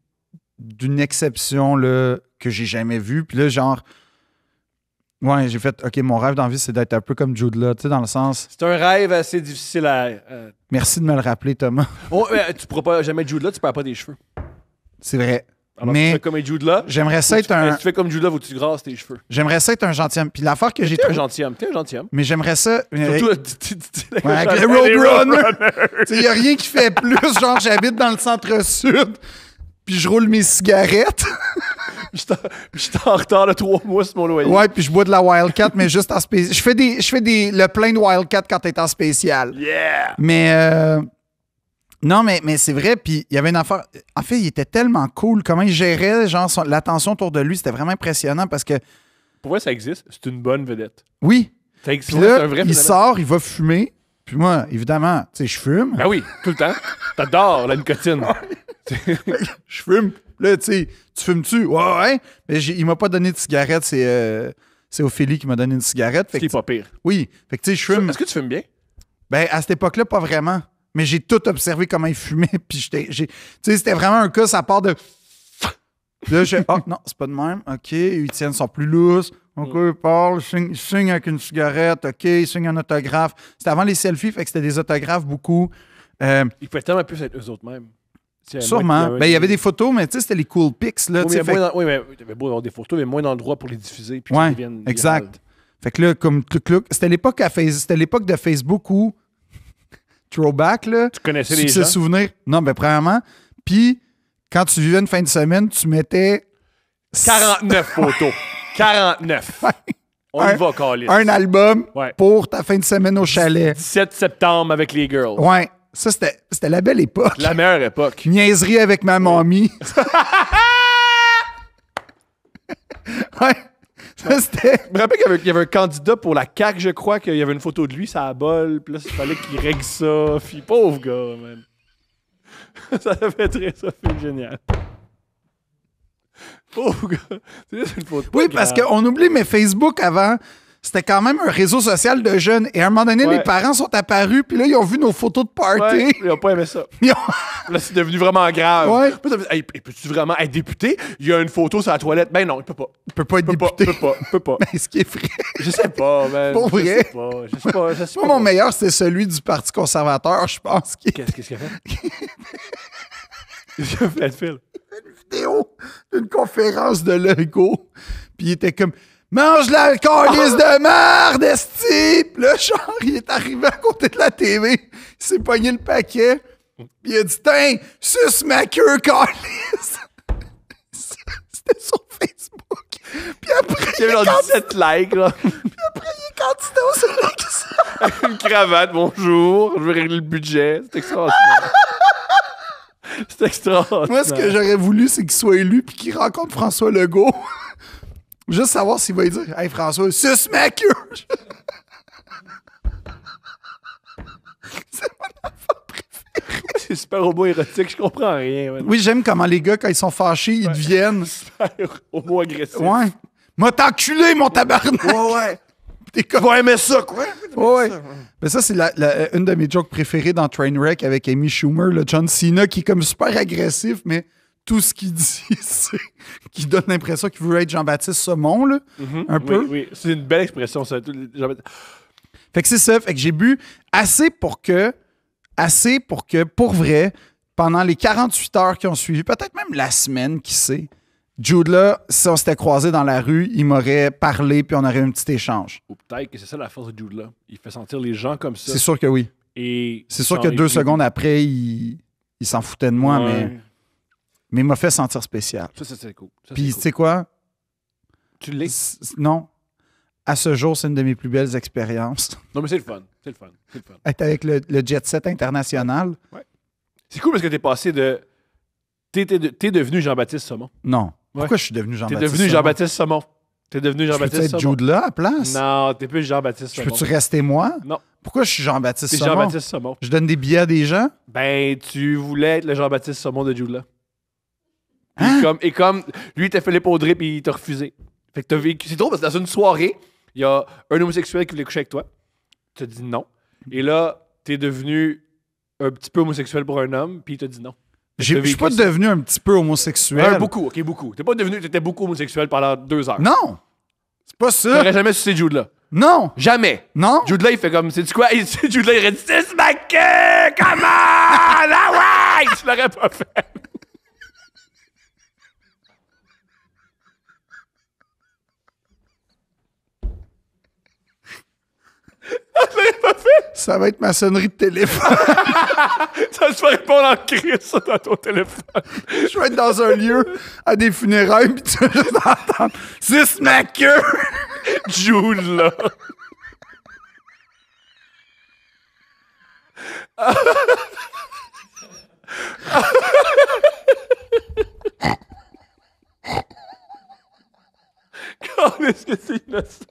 d'une exception là, que j'ai jamais vue. Puis là, genre, ouais, j'ai fait, OK, mon rêve d'envie, c'est d'être un peu comme Jude là, tu sais, dans le sens. C'est un rêve assez difficile à. Merci de me le rappeler, Thomas. Oh, tu pourras pas jamais être Jude là, tu perds pas des cheveux. C'est vrai. Alors, mais tu fais comme Jude là. J'aimerais ça être un. Si tu fais comme Jude là, faut que tu grasses tes cheveux. J'aimerais ça être un gentilhomme. Puis l'affaire que j'ai T'es un gentilhomme. Mais j'aimerais ça. Surtout avec le Roadrunner. Il n'y a rien qui fait plus. Genre, j'habite dans le centre-sud, puis je roule mes cigarettes. J'étais en retard de 3 mois sur mon loyer. Ouais, puis je bois de la Wildcat, mais juste en spécial. Je fais le plein de Wildcat quand t'es en spécial. Yeah! Mais non, mais c'est vrai. Puis il y avait une affaire. En fait, il était tellement cool. Comment il gérait genre l'attention autour de lui, c'était vraiment impressionnant parce que. Pour vrai, ça existe. C'est une bonne vedette. Oui. Ça existe. Puis là, c'est un vrai il sort, il va fumer. Puis moi, évidemment, tu sais, je fume. Ben oui, tout le temps. T'adores la nicotine. Je fume. Là, tu sais, tu fumes-tu? Ouais. Mais il m'a pas donné de cigarette. C'est Ophélie qui m'a donné une cigarette. C'est pas pire. Oui. Fait que tu sais, je fume. Est-ce que tu fumes bien? Ben, à cette époque-là, pas vraiment. Mais j'ai tout observé comment il fumait. Puis tu sais, c'était vraiment un cas, ça part de. Là, je oh non, c'est pas de même. OK, ils tiennent, sont plus lousses. OK, il parle, il signe avec une cigarette. OK, il signe un autographe. C'était avant les selfies, fait que c'était des autographes beaucoup. Ils pouvaient tellement plus être eux autres mêmes. Sûrement. Ben, il y avait des photos, mais tu sais, c'était les cool pics. Là, oui, mais il y avait beau avoir des photos, mais moins d'endroits pour les diffuser. Puis ouais, exact. Fait que là, comme c'était l'époque de Facebook où throwback, là. Tu connaissais les succès gens? souvenirs. Non, ben premièrement. Puis, quand tu vivais une fin de semaine, tu mettais 49 photos. 49. On y va, Calis. un album Ouais. pour ta fin de semaine au chalet. 17 septembre avec les girls. Ouais. Ça, c'était la belle époque. La meilleure époque. Niaiserie avec ma mamie. Ouais. Ça, c'était... Je me rappelle qu'il y avait un candidat pour la CAQ, je crois, qu'il y avait une photo de lui, ça a bol, puis là, il fallait qu'il règle ça. Puis pauvre gars, man. Ça avait très ça, fait génial. Pauvre gars. C'est juste une photo. Oui, parce qu'on oublie, mais Facebook, avant, c'était quand même un réseau social de jeunes. Et à un moment donné, Ouais. les parents sont apparus, puis là, ils ont vu nos photos de party. Ouais, il a pas aimé ça. Ils ont- Là, c'est devenu vraiment grave. Ouais. Puis t'as dit, hey, peux-tu vraiment être député? Il y a une photo sur la toilette. Ben non, il peut pas. Il peut pas être Il peut député. pas. Il peut pas. Mais ce qui est vrai. Je sais pas, man. Pour vrai? Je sais pas. Je sais pas. Je sais Moi, pas. mon meilleur, c'était celui du Parti conservateur, je pense. Qu'est-ce qu'il a fait? Qu'est-ce qu'il a fait, Phil? Vidéo d'une conférence de Legault. Puis il était comme mange la calice de merde, esti! Puis là, genre, il est arrivé à côté de la TV. Il s'est pogné le paquet. Puis il a dit tiens, suce ma queue, calice! C'était sur Facebook. Puis après, Il y avait genre 17 likes, là. candidat aux élections. Une cravate, bonjour. Je vais régler le budget. C'est extraordinaire. C'est extraordinaire. Moi, ce que j'aurais voulu, c'est qu'il soit élu puis qu'il rencontre François Legault. Juste savoir s'il va lui dire hey François, suce ma queue! C'est mon enfant préféré. C'est super homo-érotique, je comprends rien, man. Oui, j'aime comment les gars, quand ils sont fâchés, ils deviennent. Super homo-agressif. Ouais. M'a t'enculé, mon tabarnak! Ouais. T'es comme. Tu vas aimer ça, quoi? Ouais. Mais ça, c'est une de mes jokes préférées dans Trainwreck avec Amy Schumer, le John Cena, qui est comme super agressif, mais tout ce qu'il dit, c'est qu'il donne l'impression qu'il veut être Jean-Baptiste Saumon, là, un peu. Oui, c'est une belle expression, ça. Fait que c'est ça. Fait que j'ai bu assez pour que, pour vrai, pendant les 48 heures qui ont suivi, peut-être même la semaine, qui sait, Jude là, si on s'était croisés dans la rue, il m'aurait parlé puis on aurait eu un petit échange. Ou peut-être que c'est ça la force de Jude là. Il fait sentir les gens comme ça. C'est sûr que oui. Et C'est sûr que 2 secondes après, il s'en foutait de moi, Ouais. mais il m'a fait sentir spécial. Ça, c'est cool. Ça, Puis c'est tu cool. sais quoi? Tu l'es. Non. À ce jour, c'est une de mes plus belles expériences. Non, mais c'est le fun. C'est le fun. C'est le fun. Être avec le jet set international, C'est cool parce que t'es passé de. T'es devenu Jean-Baptiste Saumon. non. Ouais. Pourquoi je suis devenu T'es Jean-Baptiste devenu Saumon? Jean-Baptiste Saumon. T'es devenu Je peux-tu Jean-Baptiste être Saumon. Jude là à la place? Non, t'es plus Jean-Baptiste Je Saumon. peux-tu rester moi? Non, Pourquoi je suis Jean-Baptiste t'es Saumon? Jean-Baptiste Saumon. Je donne des billets à des gens? Ben, tu voulais être le Jean-Baptiste Saumon de Jude là. Hein? Et comme lui, il t'a fait l'épaudré puis il t'a refusé. Fait que t'as vécu. C'est drôle parce que dans une soirée, il y a un homosexuel qui voulait coucher avec toi. Tu as dit non. Et là, t'es devenu un petit peu homosexuel pour un homme, puis il t'a dit non. Je suis vécu pas ça. devenu un petit peu homosexuel. Beaucoup, ok, beaucoup. T'es pas devenu, t'étais beaucoup homosexuel pendant 2 heures. Non! C'est pas ça. T'aurais jamais sucé Jude là. Non! Jamais. Non! Jude là, il fait comme, c'est quoi? Jude là, il aurait dit, c'est ma queue! Comment? Ah ouais! Tu l'aurais pas fait. Tu l'aurais pas fait? Ça va être ma sonnerie de téléphone. Ça se fait répondre en crise, ça, dans ton téléphone. Je vais être dans un lieu à des funérailles pis tu vas juste entendre « C'est ma queue! Jude là. Quand est-ce que c'est innocent?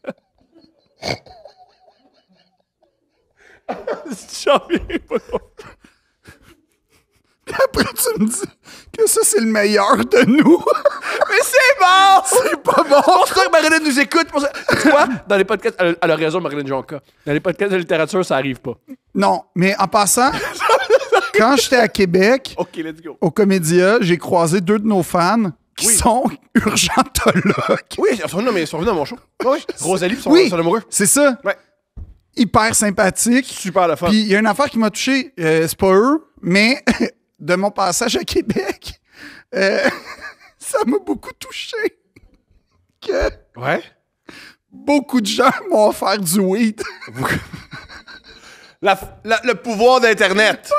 J'en viens pas. » Puis après, tu me dis que ça, c'est le meilleur de nous. Mais c'est bon! C'est pas bon! Pour ça que Marilyn nous écoute. Pour ça. Tu vois, dans les podcasts, elle a raison, Marilyn Jonca. Dans les podcasts de littérature, ça arrive pas. Non, mais en passant, quand j'étais à Québec, OK, let's go. au Comédia, j'ai croisé 2 de nos fans qui Oui. sont urgentologues. Oui, ils sont venus dans mon show. Oui, Rosalie, son amoureux. C'est ça. Ouais. Hyper sympathique. Super le fun. Puis il y a une affaire qui m'a touché, c'est pas eux, mais de mon passage à Québec, ça m'a beaucoup touché. Que Ouais? beaucoup de gens m'ont offert du weed. Le pouvoir d'Internet.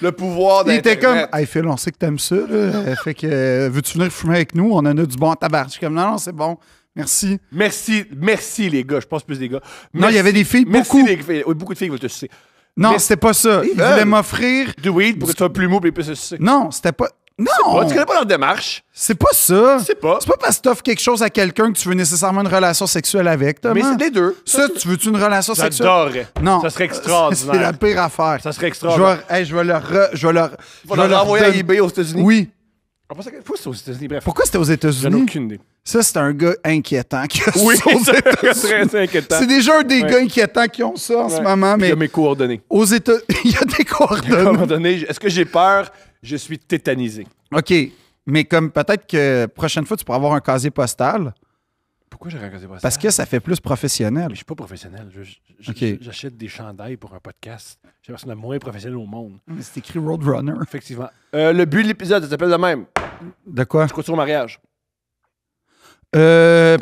Le pouvoir Il d'Internet. était comme, hey Phil, on sait que t'aimes ça, là. Fait que, veux-tu venir fumer avec nous? On en a du bon tabac. Je suis comme, non, c'est bon. Merci. Merci, les gars. Je pense plus des gars. Non, il y avait des filles, Merci, beaucoup. les filles. Oui, beaucoup de filles veulent te sucer. Non, Mais- c'était pas ça. Ils voulaient m'offrir. Du weed pour que tu sois plus mou et plus se sucer. Non, c'était pas. Non! Tu connais pas leur démarche. C'est pas ça. C'est pas. C'est pas parce que t'offres quelque chose à quelqu'un que tu veux nécessairement une relation sexuelle avec, Thomas. Mais c'est les deux. Ça, tu veux-tu une relation sexuelle? J'adorerais. Non. Ça serait C'est extraordinaire. la pire affaire. Ça serait extraordinaire. Je vais leur Tu vas leur envoyer à eBay aux États-Unis. Oui. Pourquoi c'est aux États-Unis? Bref. Pourquoi c'était aux J'en ai États-Unis? aucune idée. Ça, c'est un gars inquiétant qui a Oui, ça aux c'est États-Unis. très inquiétant. C'est déjà un des Ouais. gars inquiétants qui ont ça en ce Ouais. moment, Puis il y mais a mes coordonnées. aux États, il y a des À un coordonnées. moment donné, est-ce que j'ai peur? Je suis tétanisé. OK, mais comme peut-être que prochaine fois, tu pourras avoir un casier postal Pourquoi j'ai raconté pas ça? parce que ça fait plus professionnel. Mais je suis pas professionnel. Ok. J'achète des chandails pour un podcast. J'ai la personne la moins professionnelle au monde. C'est écrit Roadrunner. Effectivement. Le but de l'épisode, ça s'appelle de même. De quoi? Je crois sur le mariage.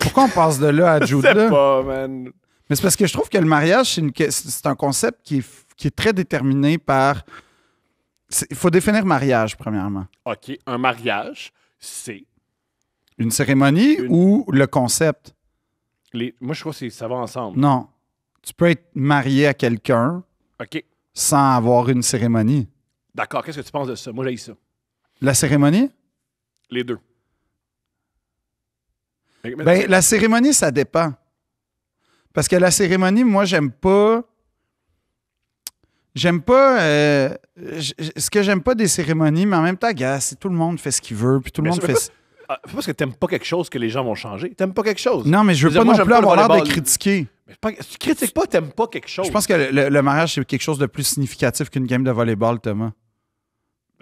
Pourquoi on passe de là à Je Jude sais là? pas, man. Mais c'est parce que je trouve que le mariage, c'est un concept qui est très déterminé par... Il faut définir mariage, premièrement. OK, un mariage, c'est... Une cérémonie ou le concept? Moi, je crois que ça va ensemble. Non. Tu peux être marié à quelqu'un OK, sans avoir une cérémonie. d'accord. Qu'est-ce que tu penses de ça? Moi, j'ai ça. La cérémonie? Les deux. Ben, la cérémonie, ça dépend. Parce que la cérémonie, moi, j'aime pas. J'aime pas. Ce que j'aime pas des cérémonies, mais en même temps, gars, si tout le monde fait ce qu'il veut, puis tout le Mais monde ça fait. fait c'est parce que t'aimes pas quelque chose que les gens vont changer. T'aimes pas quelque chose. Non, mais je veux Je veux pas dire, moi, non j'aime plus pas le avoir l'air de volleyball. critiquer. Mais si tu critiques pas, t'aimes pas quelque chose. Je pense que le mariage, c'est quelque chose de plus significatif qu'une game de volleyball, Thomas.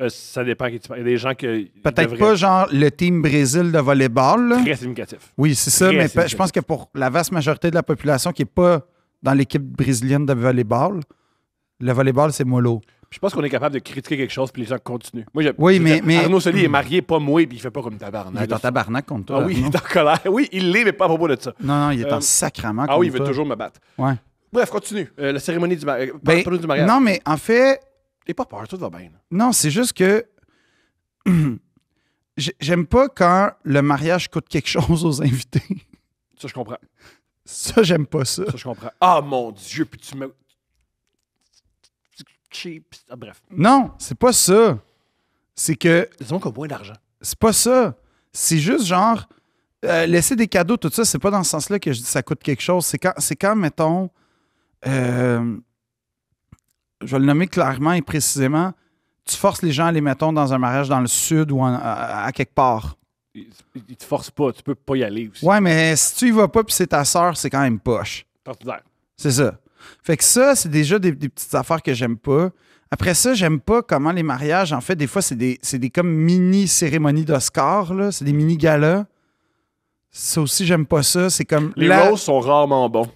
Ça dépend qui tu parles. Il y a des gens que. Peut-être pas genre le team Brésil de volleyball. Là. Très significatif. Oui, c'est ça, Très mais significatif. je pense que pour la vaste majorité de la population qui n'est pas dans l'équipe brésilienne de volleyball, le volleyball, c'est mollo. Je pense qu'on est capable de critiquer quelque chose puis les gens continuent. Moi, Oui, mais- Arnaud Soli est marié, pas moué, puis il fait pas comme tabarnak. Il est en tabarnak contre toi. Ah oui, il non? est en colère. Oui, il l'est, mais pas à propos de ça. Non, il est Euh, en sacrament Ah oui, il contre veut toi. toujours me battre. Ouais. Bref, continue. La cérémonie du mariage. Ben, Parle-nous du mariage. non, mais en fait, T'es pas peur, tout va bien. là. non, c'est juste que j'aime pas quand le mariage coûte quelque chose aux invités. Ça, je comprends. Ça, j'aime pas ça. Ça, je comprends. Ah, mon Dieu, puis tu me... Cheap. Ah, bref. Non, c'est pas ça. C'est que Disons qu'on a moins d'argent. c'est pas ça. C'est juste genre laisser des cadeaux, tout ça, c'est pas dans ce sens-là que je dis que ça coûte quelque chose. C'est quand mettons, je vais le nommer clairement et précisément, tu forces les gens à aller, mettons, dans un mariage dans le sud ou à quelque part. Il te force pas, tu peux pas y aller aussi. Ouais, mais si tu y vas pas puis c'est ta sœur, c'est quand même poche. Ordinaire. C'est ça. Fait que ça, c'est déjà des petites affaires que j'aime pas. Après ça, j'aime pas comment les mariages, en fait, des fois, c'est des comme mini-cérémonies d'Oscar, là. C'est des mini-galas. Ça aussi, j'aime pas ça. C'est comme... Les roses sont rarement bons.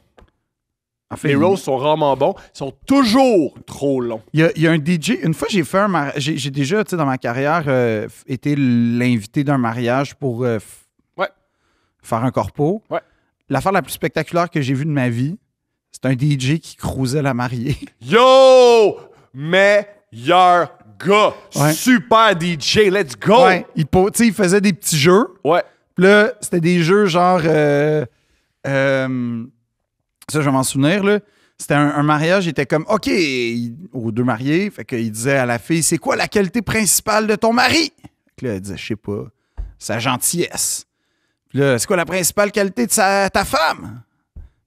En fait, Les roses sont rarement bons. Ils sont toujours trop longs. il y a un DJ... Une fois, j'ai déjà, tu sais, dans ma carrière, été l'invité d'un mariage pour Ouais. faire un corpo. Ouais. L'affaire la plus spectaculaire que j'ai vue de ma vie, c'est un DJ qui cruisait la mariée. Yo! Meilleur gars! Ouais. Super DJ, let's go! Ouais. Tu sais, il faisait des petits jeux. Ouais. Puis là, c'était des jeux genre... ça, je vais m'en souvenir, là. C'était un mariage, il était comme, OK, aux deux mariés, fait qu'il disait à la fille, c'est quoi la qualité principale de ton mari? Puis là, elle disait, je sais pas, sa gentillesse. Puis là, c'est quoi la principale qualité de ta femme?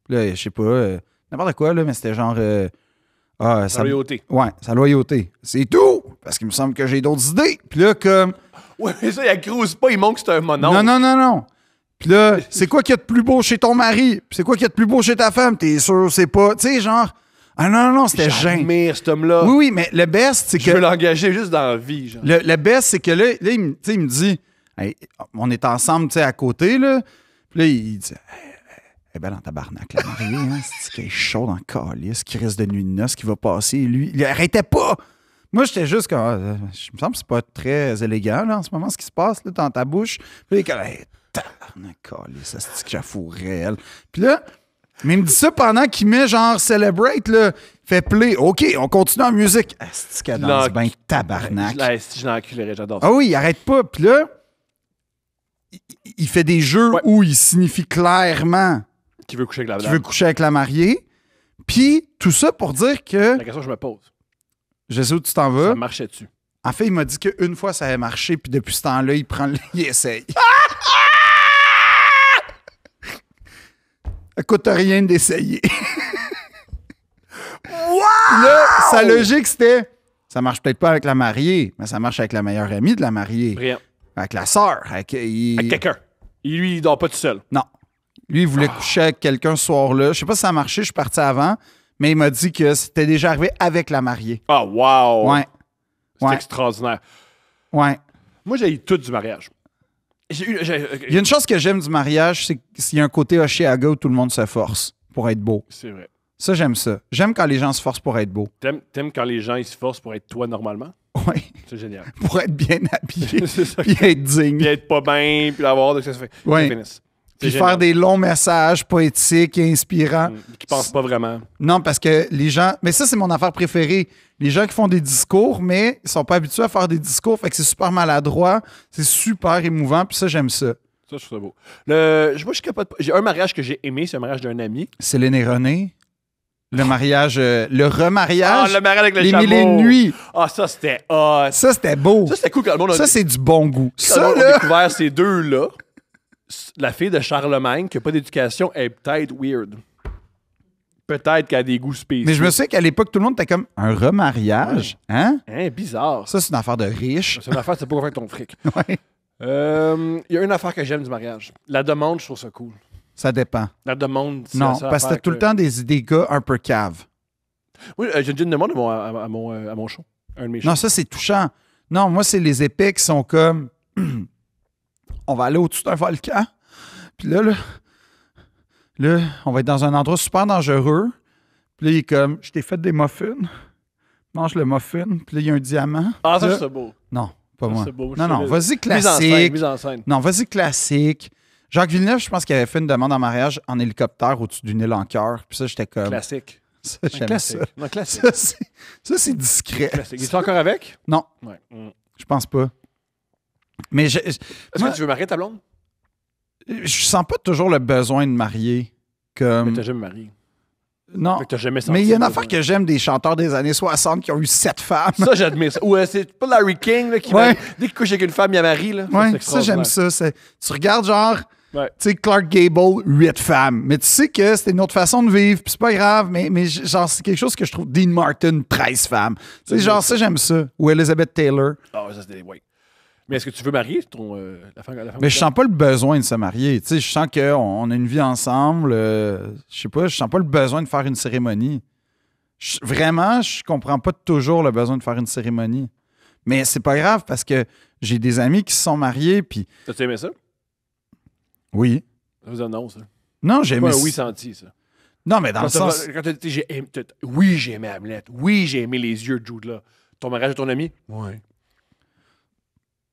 Puis là, je sais pas, n'importe quoi, là, mais c'était genre... Sa loyauté. Ouais, sa loyauté. C'est tout! Parce qu'il me semble que j'ai d'autres idées. Puis là, comme... Ouais, mais ça, il cruise pas, il montre que c'est un monon. Non. Puis là, c'est quoi qu'il y a de plus beau chez ton mari? Puis c'est quoi qu'il y a de plus beau chez ta femme? T'es sûr, c'est pas... Tu sais, genre... Ah non, c'était gênant. J'admire cet homme-là. Oui, mais le best, c'est Je veux que... l'engager juste dans la vie, genre. Le best, c'est que là il me dit... Hey, on est ensemble, tu sais, à côté, là. Puis là, il dit... Eh ben dans tabarnak, la mariée, hein? C'est qu'il est chaud dans le calice, qui reste de nuit de noces, qui va passer. Lui, il arrêtait pas! Moi, j'étais juste comme... je me semble que c'est pas très élégant, là, en ce moment, ce qui se passe, là, dans ta bouche. Puis là, il est comme... Hey, tabarnak, calice, c'est que j'affourrais, elle. Puis là, Mais il me dit ça pendant qu'il met genre Celebrate, là. Il fait play. OK, on continue en musique. Asti qu'elle danse bien tabarnak. Si je l'enculerais, j'adore ça. Ah oui, il arrête pas. Puis là, il fait des jeux où il signifie clairement Qui veut coucher avec la qu'il dame. veut coucher avec la mariée. Puis tout ça pour dire que... La question que je me pose, Je sais où tu t'en vas. ça marchait dessus. En fait, il m'a dit qu'une fois, ça avait marché, puis depuis ce temps-là, il essaye. Ça coûte rien d'essayer. Wow! Là, sa logique, c'était... Ça marche peut-être pas avec la mariée, mais ça marche avec la meilleure amie de la mariée. Brillant. Avec la sœur. Avec quelqu'un. Et lui, il dort pas tout seul. Non. Lui, il voulait coucher avec quelqu'un ce soir-là. Je sais pas si ça a marché, je suis parti avant, mais il m'a dit que c'était déjà arrivé avec la mariée. Ah, wow! Ouais. C'est Ouais. extraordinaire. Ouais. Moi, j'ai eu tout du mariage. Il y a une chose que j'aime du mariage, c'est qu'il y a un côté Oshiaga où tout le monde se force pour être beau. C'est vrai. Ça, j'aime ça. J'aime quand les gens se forcent pour être beaux. T'aimes quand les gens ils se forcent pour être toi normalement? Oui. C'est génial. Pour être bien habillé. C'est ça. Puis être digne. Puis être pas bien, puis l'avoir de que ça se fait. Ouais. Ça finisse. Puis C'est faire génial. des longs messages poétiques et inspirants. Qui pensent pas vraiment. Non, parce que les gens... Mais ça, c'est mon affaire préférée. Les gens qui font des discours, mais ils sont pas habitués à faire des discours, fait que c'est super maladroit, c'est super émouvant, puis ça, j'aime ça. Ça, je trouve ça beau. Moi, je capote pas. J'ai un mariage que j'ai aimé, c'est un mariage d'un ami. Céline et René, le mariage... le remariage, le mariage avec le les chameau. mille et une nuits. Ah, ça, c'était hot. Ça, c'était beau. Ça, c'était cool quand le monde a, Ça, c'est du bon goût. quand le Ça, monde a là... découvert ces deux-là. La fille de Charlemagne, qui n'a pas d'éducation, est peut-être weird. Peut-être qu'elle a des goûts spéciaux. Mais je me souviens qu'à l'époque, tout le monde était comme un remariage. Hein? Hein, bizarre. Ça, c'est une affaire de riche. C'est une affaire, c'est pas faire ton fric. Ouais. Il y a une affaire que j'aime du mariage. La demande, je trouve ça cool. Ça dépend. La demande, c'est Non, la seule parce que affaire t'as tout le temps des gars un peu caves. Oui, j'ai déjà une demande à mon show. Un de mes shows. Non, ça, c'est touchant. Non, moi, c'est les épées qui sont comme... on va aller au-dessus d'un volcan. Puis là, on va être dans un endroit super dangereux. Puis là, il est comme, je t'ai fait des muffins. Mange le muffin. Puis là, il y a un diamant. Ah, ça, Là- c'est beau. Non, pas Ça, moi. c'est beau. Non, non, vas-y Mise en scène, classique. mise en scène. Non, vas-y classique. Jacques Villeneuve, je pense qu'il avait fait une demande en mariage en hélicoptère au-dessus d'une île en cœur. Puis ça, j'étais comme... Classique. Ça, Un j'aime classique. ça. Non, classique. Ça, c'est discret. Classique. Es-tu encore avec? Non, Ouais. je pense pas. Mais Est-ce moi, que tu veux marier ta blonde? je sens pas toujours le besoin de marier. Mais Comme... t'as jamais marié. Non. Fait que t'as jamais senti Mais il y a une le affaire besoin. que j'aime des chanteurs des années 60 qui ont eu 7 femmes. Ça, j'admire ça. Ouais, c'est pas Larry King là, qui Ouais. dès qu'il couche avec une femme, il y a marie. Là. Ouais, c'est ça, j'aime extraordinaire. ça. Tu regardes genre, Ouais. tu sais, Clark Gable, 8 femmes. Mais tu sais que c'était une autre façon de vivre, puis c'est pas grave, mais genre, c'est quelque chose que je trouve. Dean Martin, 13 femmes. Tu sais, C'est genre, ça. ça, j'aime ça. Ou Elizabeth Taylor. Ah, ça, c'était. Ouais. Mais est-ce que tu veux marier la femme? Mais je sens pas le besoin de se marier. Tu sais, je sens qu'on a une vie ensemble. Je sais pas, je sens pas le besoin de faire une cérémonie. Vraiment, je comprends pas toujours le besoin de faire une cérémonie. Mais c'est pas grave parce que j'ai des amis qui se sont mariés, puis T'as-tu aimé ça? oui. Ça veut dire non, ça. Non, C'est j'ai pas aimé un oui ça. senti, ça. Non, mais dans le Quand t'as sens. quand t'as dit oui, j'ai aimé Hamlet. Oui, j'ai aimé les yeux de Jude là. Ton mariage de ton ami? Ouais.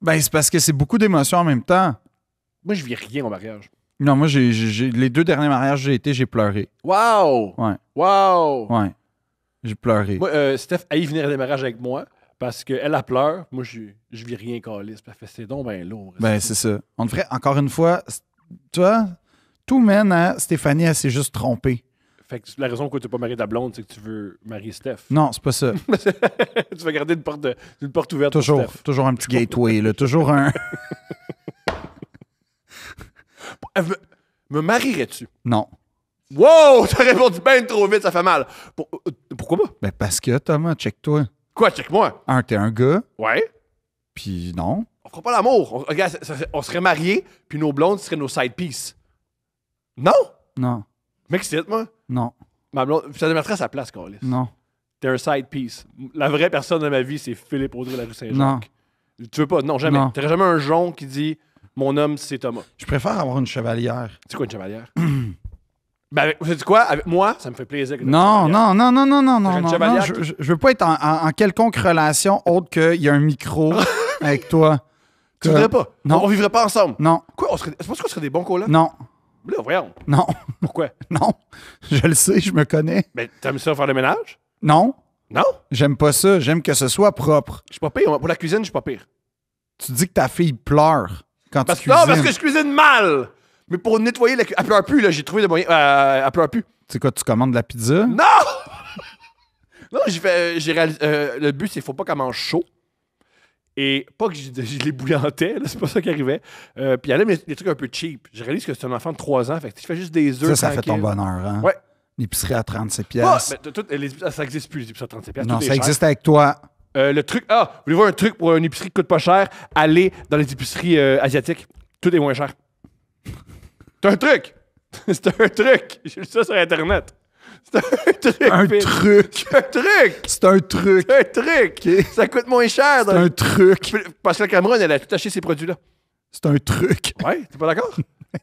Ben, c'est parce que c'est beaucoup d'émotions en même temps. Moi, je vis rien au mariage. Non, moi, les 2 derniers mariages que j'ai été, j'ai pleuré. Wow! Ouais. Wow! Ouais. J'ai pleuré. Moi, Steph, elle venir à des mariages avec moi parce qu'elle a pleure. Moi, je vis rien calice. Elle fait, c'est donc ben lourd. Ben, c'est ça. On devrait, encore une fois, tu vois, tout mène à Stéphanie, elle s'est juste trompée. Fait que la raison pourquoi tu n'es pas marié ta blonde, c'est que tu veux marier Steph. Non, c'est pas ça. Tu vas garder une porte ouverte Toujours, pour Steph. toujours un petit gateway, là. Toujours un. Me marierais-tu? Non. Wow! T'as répondu bien trop vite, ça fait mal. Pourquoi pas? Ben, parce que, Thomas, check-toi. Quoi, check-moi? T'es un gars, Ouais. puis non. On fera pas l'amour. Regarde, on serait mariés, puis nos blondes seraient nos side pieces. Non? Non. M'excite, moi. Non. Ma blonde, ça demeurera à sa place, Carlis. Non. T'es un side piece. La vraie personne de ma vie, c'est Philippe Audrey de la rue Saint-Jacques. Non. Tu veux pas? Non, jamais. Non. T'aurais jamais un jonc qui dit mon homme, c'est Thomas. Je préfère avoir une chevalière. C'est quoi une chevalière? Ben, vous savez quoi? Avec moi, ça me fait plaisir. que t'aies une Non, chevalière. non, non, non, non, non, T'as non, une non, chevalière non. Je veux pas être en quelconque relation autre qu'il y a un micro avec toi. Tu voudrais pas? Non. On vivrait pas ensemble. Non, Quoi? C'est pas qu'on serait des bons collants? non, Là, voyons. non. Pourquoi? Non. Je le sais, je me connais. Ben, t'aimes ça faire le ménage? Non. Non? J'aime pas ça. J'aime que ce soit propre. Je suis pas pire. Pour la cuisine, je suis pas pire. Tu dis que ta fille pleure quand tu cuisines. Non, parce que je cuisine mal! Mais pour nettoyer la cuisine. Elle pleure plus, là. J'ai trouvé des moyens. Elle pleure plus. C'est quoi, tu commandes de la pizza? Non! Non, j'ai réalisé. Le but, c'est qu'il faut pas qu'elle mange chaud. Et pas que je l'ébouillantais, là, c'est pas ça qui arrivait. Puis elle aime les trucs un peu cheap. Je réalise que c'est un enfant de 3 ans, fait que tu fais juste des œufs. Ça fait ton bonheur, hein? Ouais. L'épicerie à 37 Ah, piastres. mais ça existe plus, les épiceries à 37 piastres. Non, tout est ça cher. existe avec toi. Le truc. Ah, voulez-vous un truc pour une épicerie qui coûte pas cher? Allez dans les épiceries asiatiques. Tout est moins cher. C'est un truc! C'est un truc! J'ai lu ça sur Internet. C'est un truc! Un Phil. truc! C'est un truc! C'est un truc! C'est un truc! Ça coûte moins cher. C'est un truc! Parce que la Cameroun, elle a tout acheté ces produits-là. C'est un truc! Ouais, t'es pas d'accord?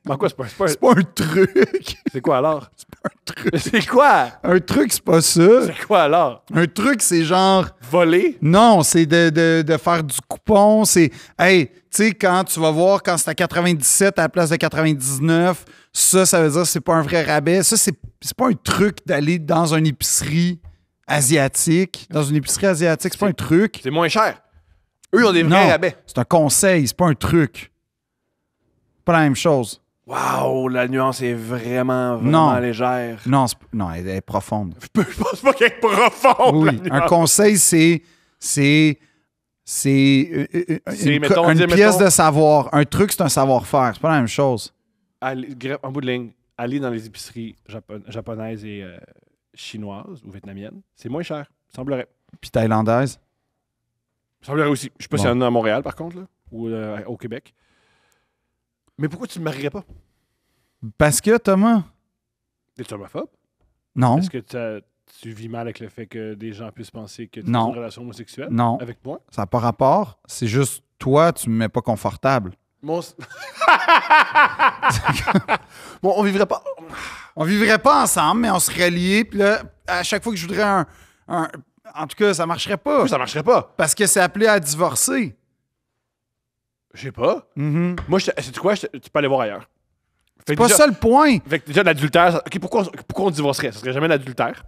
Mais quoi, C'est pas un truc! C'est quoi alors? C'est pas un truc! C'est quoi? Un truc, c'est pas ça! C'est quoi alors? Un truc, c'est genre... Voler? Non, c'est de faire du coupon. C'est, hey, tu sais, quand tu vas voir, quand c'est à 97 à la place de 99, ça veut dire que c'est pas un vrai rabais. Ça, c'est pas un truc d'aller dans une épicerie asiatique. Dans une épicerie asiatique, c'est pas un truc. C'est moins cher. Eux, ils ont des vrais Non, rabais. c'est un conseil, c'est pas un truc. Pas la même chose. Waouh, la nuance est vraiment Non. légère. Non, non, elle est profonde. Je pense pas qu'elle est profonde. Oui, un conseil, c'est mettons, une dire, pièce mettons- de savoir. Un truc, c'est un savoir-faire. C'est pas la même chose. En bout de ligne, aller dans les épiceries japonaises et chinoises ou vietnamiennes, c'est moins cher, semblerait. Puis thaïlandaise. Semblerait aussi. Je sais pas Bon. s'il y en a à Montréal, par contre, là, ou au Québec. Mais pourquoi tu ne me marierais pas? Parce que, Thomas, Es-tu homophobe? non, Est-ce que tu vis mal avec le fait que des gens puissent penser que tu Non. as une relation homosexuelle non, avec moi? ça n'a pas rapport. C'est juste, toi, tu me mets pas confortable. Bon, bon, on vivrait pas. On vivrait pas ensemble, mais on serait liés. Puis là, à chaque fois que je voudrais un... En tout cas, ça marcherait pas. Ça marcherait pas. Parce que c'est appelé à divorcer. Je sais pas. Mhm. Moi, sais-tu quoi? Tu peux aller voir ailleurs. Fait C'est que pas déjà- ça le point. Fait que déjà, l'adultère. OK, pourquoi on divorcerait? Ça serait jamais l'adultère.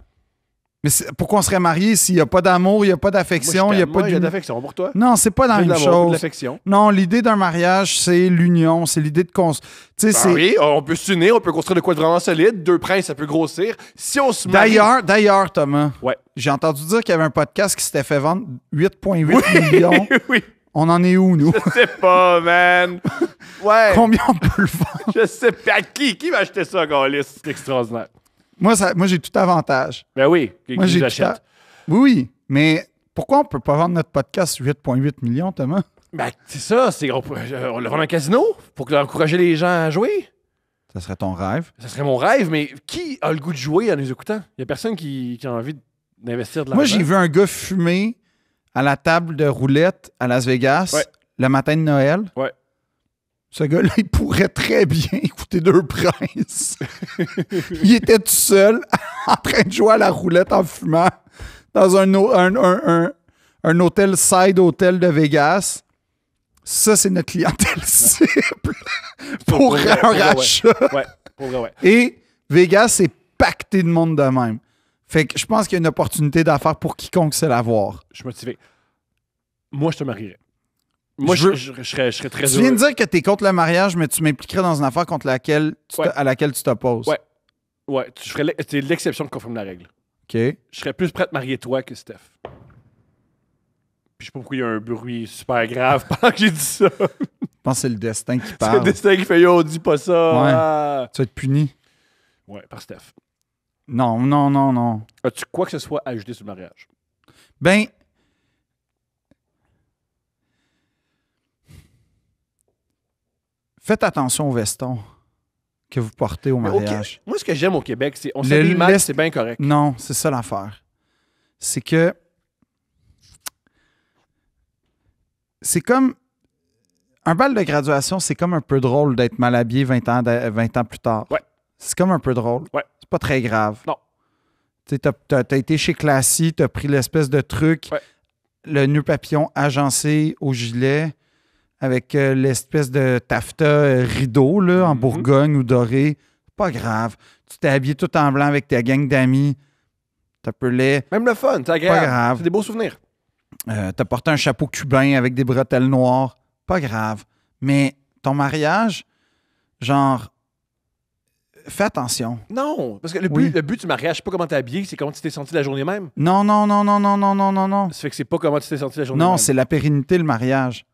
Mais pourquoi on serait mariés s'il n'y a pas d'amour, il n'y a pas d'affection, il n'y a pas Moi, j'ai de... d'affection pour toi. Non, c'est pas la J'ai de même l'amour, de chose. l'affection. Non, l'idée d'un mariage, c'est l'union, c'est l'idée de... Tu sais, Ben c'est... oui, on peut s'unir, on peut construire de quoi de vraiment solide. Deux princes, ça peut grossir. Si on se marie... D'ailleurs, Thomas, Ouais. j'ai entendu dire qu'il y avait un podcast qui s'était fait vendre 8,8 millions. oui, On en est où, nous? je sais pas, man. Ouais. Combien on peut le vendre? Je sais pas. À qui? Qui va acheter ça, Gaulis? C'est extraordinaire. Moi, j'ai tout avantage. Ben oui, Moi, qui j'ai tout l'achète? Oui, mais pourquoi on peut pas vendre notre podcast 8,8 millions, Thomas? Ben, c'est ça. On le vend dans un casino pour encourager les gens à jouer. Ça serait ton rêve. Ça serait mon rêve, mais qui a le goût de jouer en nous écoutant? Il y a personne qui a envie d'investir de l'argent. Moi, j'ai vu un gars fumer à la table de roulette à Las Vegas Ouais. le matin de Noël. Ouais. Ce gars-là, il pourrait très bien écouter Deux Princes. Il était tout seul en train de jouer à la roulette en fumant dans un hôtel side hôtel de Vegas. Ça, c'est notre clientèle cible pour vrai, un pour vrai, rachat. Ouais, pour vrai, ouais. Et Vegas, c'est pacté de monde de même. Fait que je pense qu'il y a une opportunité d'affaires pour quiconque sait l'avoir. Je suis motivé. Moi, je te marierais. Moi, Je je serais très Tu heureux. viens de dire que tu es contre le mariage, mais tu m'impliquerais dans une affaire contre laquelle Ouais. à laquelle tu t'opposes. Ouais. Ouais, c'est l'exception qui confirme la règle. OK. Je Je serais plus prêt à te marier toi que Steph. Puis je sais pas pourquoi il y a un bruit super grave pendant que j'ai dit ça. pense que c'est le destin qui C'est le parle. destin qui fait yo, dis pas ça. Ouais. Ah. Tu vas être puni. Ouais, par Steph. Non, non, non, non. As-tu quoi que ce soit à ajouter sur le mariage? Ben, faites attention au veston que vous portez au Mais mariage. Moi, ce que j'aime au Québec, c'est on Le s'habille mal, laisse- c'est bien correct. Non, c'est ça l'affaire. C'est que c'est comme un bal de graduation, c'est comme un peu drôle d'être mal habillé 20 ans plus tard. Ouais. C'est comme un peu drôle. Ouais. C'est pas très grave. Non. Tu sais, t'as été chez Classy, t'as pris l'espèce de truc, Ouais. le nœud papillon agencé au gilet avec l'espèce de taffetas rideau là, en Mhm. Bourgogne ou doré. Pas grave. Tu t'es habillé tout en blanc avec ta gang d'amis. T'appelais. Même le fun, c'est agréable. Pas grave. C'est des beaux souvenirs. T'as porté un chapeau cubain avec des bretelles noires. Pas grave. Mais ton mariage, genre, fais attention. Non, parce que le Oui. but du mariage, c'est pas comment t'es habillé, c'est comment tu t'es senti la journée même. Non, non, non, non, non, non, non, non, non. Ça fait que c'est pas comment tu t'es senti la journée Non, même. c'est la pérennité, le mariage.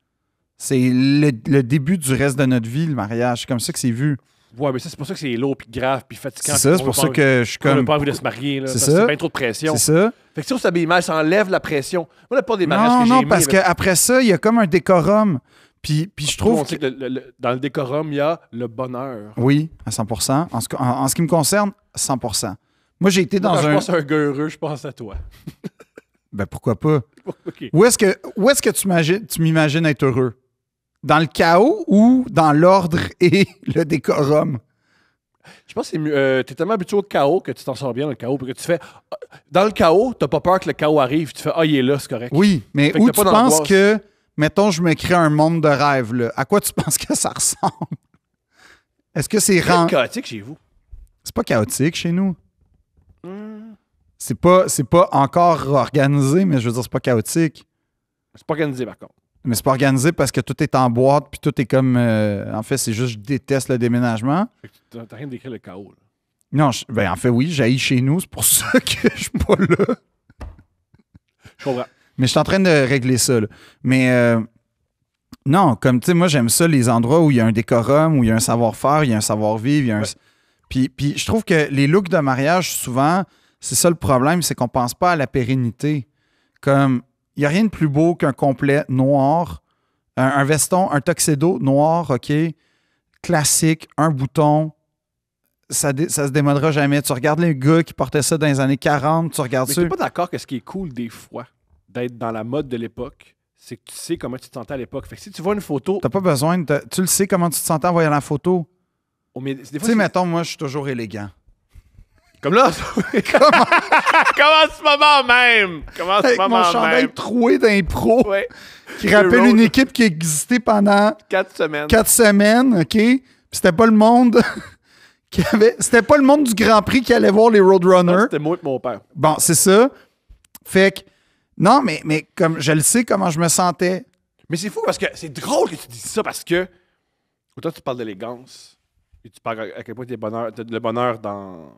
C'est le début du reste de notre vie, le mariage. C'est comme ça que c'est vu. Ouais, mais ça, c'est pour ça que c'est lourd, puis grave, puis fatigant. C'est ça, c'est pour ça que je suis On n'a comme... pas envie de se marier, là. C'est parce que ça. C'est bien trop de pression. C'est ça. Fait que si on s'habille mal, ça enlève la pression. Moi, la plupart des mariages Non, que j'ai non, aimés, parce il y avait- qu'après ça, il y a comme un décorum. Puis je tout le trouve monde sait que dans le décorum, il y a le bonheur. Oui, à 100%. En ce qui me concerne, 100%. Moi, j'ai été Moi, dans quand un... je pense à un gars heureux, je pense à toi. Ben, pourquoi pas? OK. Où est-ce que tu m'imagines être heureux? Dans le chaos ou dans l'ordre et le décorum? Je pense que c'est mieux. T'es tellement habitué au chaos que tu t'en sors bien dans le chaos. Puis que tu fais. Dans le chaos, t'as pas peur que le chaos arrive. Tu fais il est là, c'est correct. Oui, mais Fait que où t'as tu pas penses d'angoisse. que, mettons, je me crée un monde de rêve, là. À quoi tu penses que ça ressemble? Est-ce que c'est C'est chaotique chez vous. C'est pas chaotique chez nous. Hmm. C'est pas encore organisé, mais je veux dire, c'est pas chaotique. C'est pas organisé, par contre. Mais c'est pas organisé parce que tout est en boîte, puis tout est comme... en fait, c'est juste, je déteste le déménagement. Fait que t'as rien d'écrire le chaos. Là. Non, ben en fait, oui, j'haïs chez nous, c'est pour ça que je suis pas là. Je comprends. Mais je suis en train de régler ça, là. Mais non, comme, tu sais, moi, j'aime ça, les endroits où il y a un décorum, où il y a un savoir-faire, il y a un savoir-vivre, il y a un... Ouais. Puis je trouve que les looks de mariage, souvent, c'est ça le problème, c'est qu'on pense pas à la pérennité. Comme, il n'y a rien de plus beau qu'un complet noir, un veston, un tuxedo noir, OK, classique, un bouton, ça se démodera jamais. Tu regardes les gars qui portaient ça dans les années 40, tu regardes Mais ça. t'es pas d'accord que ce qui est cool des fois, d'être dans la mode de l'époque, c'est que tu sais comment tu te sentais à l'époque. Fait que si tu vois une photo. T'as pas besoin de... Tu le sais comment tu te sentais en voyant la photo. Des Tu fois, sais, c'est- mettons, moi, je suis toujours élégant. Comme là. Comme en ce moment même. Comme en ce Avec mon moment chandail même. troué d'impro Ouais. qui rappelle road. une équipe qui a existé pendant 4 semaines. 4 semaines, OK? Puis c'était pas le monde qui avait... C'était pas le monde du Grand Prix qui allait voir les Non, Roadrunners. C'était moi et mon père. Bon, c'est ça. Fait que... Non, mais comme je le sais comment je me sentais. Mais c'est fou parce que c'est drôle que tu dises ça parce que autant tu parles d'élégance et tu parles à quel point t'as le bonheur dans.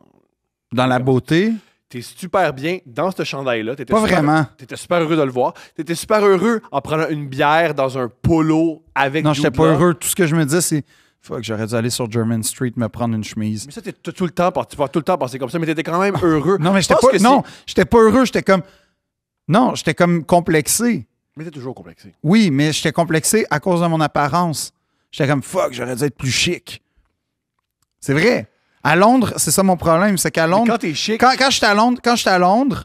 Dans la beauté. T'es super bien dans ce chandail-là. Pas vraiment. T'étais super heureux de le voir. T'étais super heureux en prenant une bière dans un polo avec Non, j'étais Jude pas Law. heureux. Tout ce que je me disais, c'est... Fuck, j'aurais dû aller sur German Street me prendre une chemise. Mais ça, t'as tout le temps, tu vas tout le temps penser comme ça, mais t'étais quand même heureux. Non, mais Je pense que j'étais pas heureux. J'étais comme... Non, j'étais comme complexé. Mais t'es toujours complexé. Oui, mais j'étais complexé à cause de mon apparence. J'étais comme, fuck, j'aurais dû être plus chic. C'est vrai. À Londres, c'est ça mon problème. C'est qu'à Mais Londres... quand t'es chic. Quand j'étais à Londres,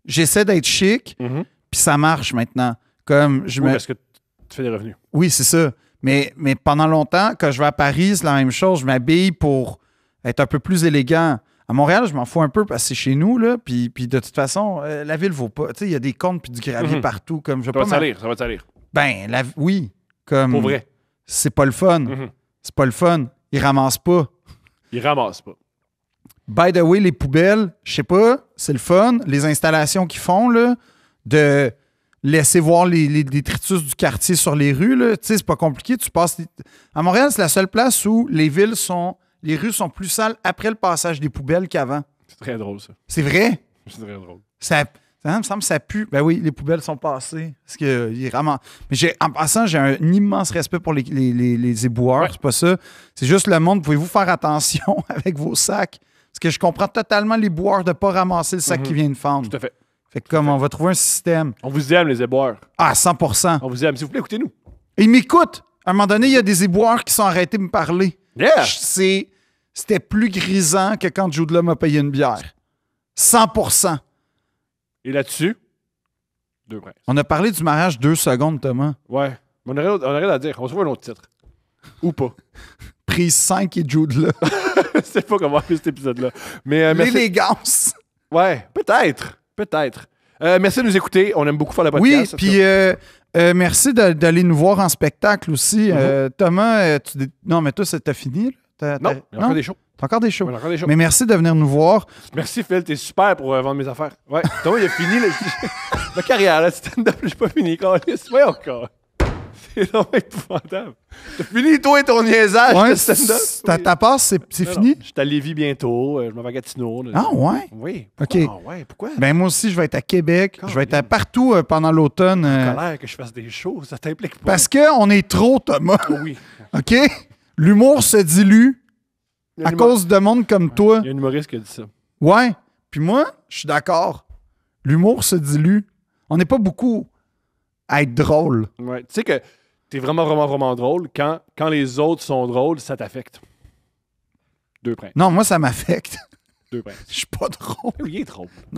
j'essaie d'être chic, Mhm. puis ça marche maintenant. Comme je Oui, me... parce que tu fais des revenus. Oui, c'est ça. Mais pendant longtemps, quand je vais à Paris, c'est la même chose. Je m'habille pour être un peu plus élégant. À Montréal, je m'en fous un peu parce que c'est chez nous, là. Puis de toute façon, la ville vaut pas. Tu sais, il y a des comptes puis du gravier Mhm. partout. Comme je Ça veux va pas te salir, ça va te salir. Ben, oui. Comme... Pour vrai. C'est pas le fun. Mhm. C'est pas le fun. Ils ramassent pas. Il ramasse pas. By the way, les poubelles, je sais pas, c'est le fun. Les installations qu'ils font, là, de laisser voir les détritus du quartier sur les rues, là, tu sais, c'est pas compliqué. Tu passes... À Montréal, c'est la seule place où les rues sont plus sales après le passage des poubelles qu'avant. C'est très drôle, ça. C'est vrai. C'est très drôle. Ça me semble que ça pue. Ben oui, les poubelles sont passées. Parce que ils ramassent. Mais en passant, j'ai un immense respect pour les éboueurs. Ouais. C'est pas ça. C'est juste le monde. Pouvez-vous faire attention avec vos sacs? Parce que je comprends totalement les boueurs de ne pas ramasser le sac Mhm. qui vient de fendre. Tout à fait. Fait que comme on va trouver un système. On vous aime, les éboueurs. Ah, 100%. On vous aime. S'il vous plaît, écoutez-nous. Ils m'écoutent. À un moment donné, il y a des éboueurs qui sont arrêtés de me parler. Yeah! C'était plus grisant que quand Jude Law m'a payé une bière. 100%. Et là-dessus, 2 princes. On a parlé du mariage 2 secondes, Thomas. Ouais. Mais on a rien à dire. On se voit un autre titre. Ou pas. Prise 5 et Jude Law. Je sais pas comment appeler cet épisode-là. Mais merci. L'élégance. Ouais, peut-être. Peut-être. Merci de nous écouter. On aime beaucoup faire le Oui, podcast. puis merci d'aller nous voir en spectacle aussi. Thomas, non, mais toi, t'as fini? Là? Non, il y a encore des shows. T'as encore des shows. Ouais, encore des shows. Mais merci de venir nous voir. Merci, Phil. T'es super pour vendre mes affaires. Ouais. Toi, il a fini ma carrière, là, stand-up. J'ai pas fini. Ouais, encore. C'est vraiment épouvantable. T'as fini, toi et ton niaisage Ouais, de stand-up. ta passe, c'est Non, fini? non. Je suis à Lévis bientôt. Je m'en vais à Gatineau. Là. Ah, ouais? Oui. OK. Pourquoi? Ah, ouais, pourquoi? Ben, moi aussi, je vais être à Québec. Je vais être Colin. partout pendant l'automne. Colère que je fasse des shows, ça t'implique pas. Parce qu'on est trop, Thomas. Oh oui. OK? L'humour se dilue Il y a à un cause de monde comme toi. Il y a un humoriste qui a dit ça. Ouais. Puis moi, je suis d'accord. L'humour se dilue. On n'est pas beaucoup à être drôle. Ouais. Tu sais que t'es vraiment, vraiment, vraiment drôle. Quand les autres sont drôles, ça t'affecte. Deux princes. Non, moi, ça m'affecte. Deux princes. Je suis pas drôle. Oui, il est drôle. Non,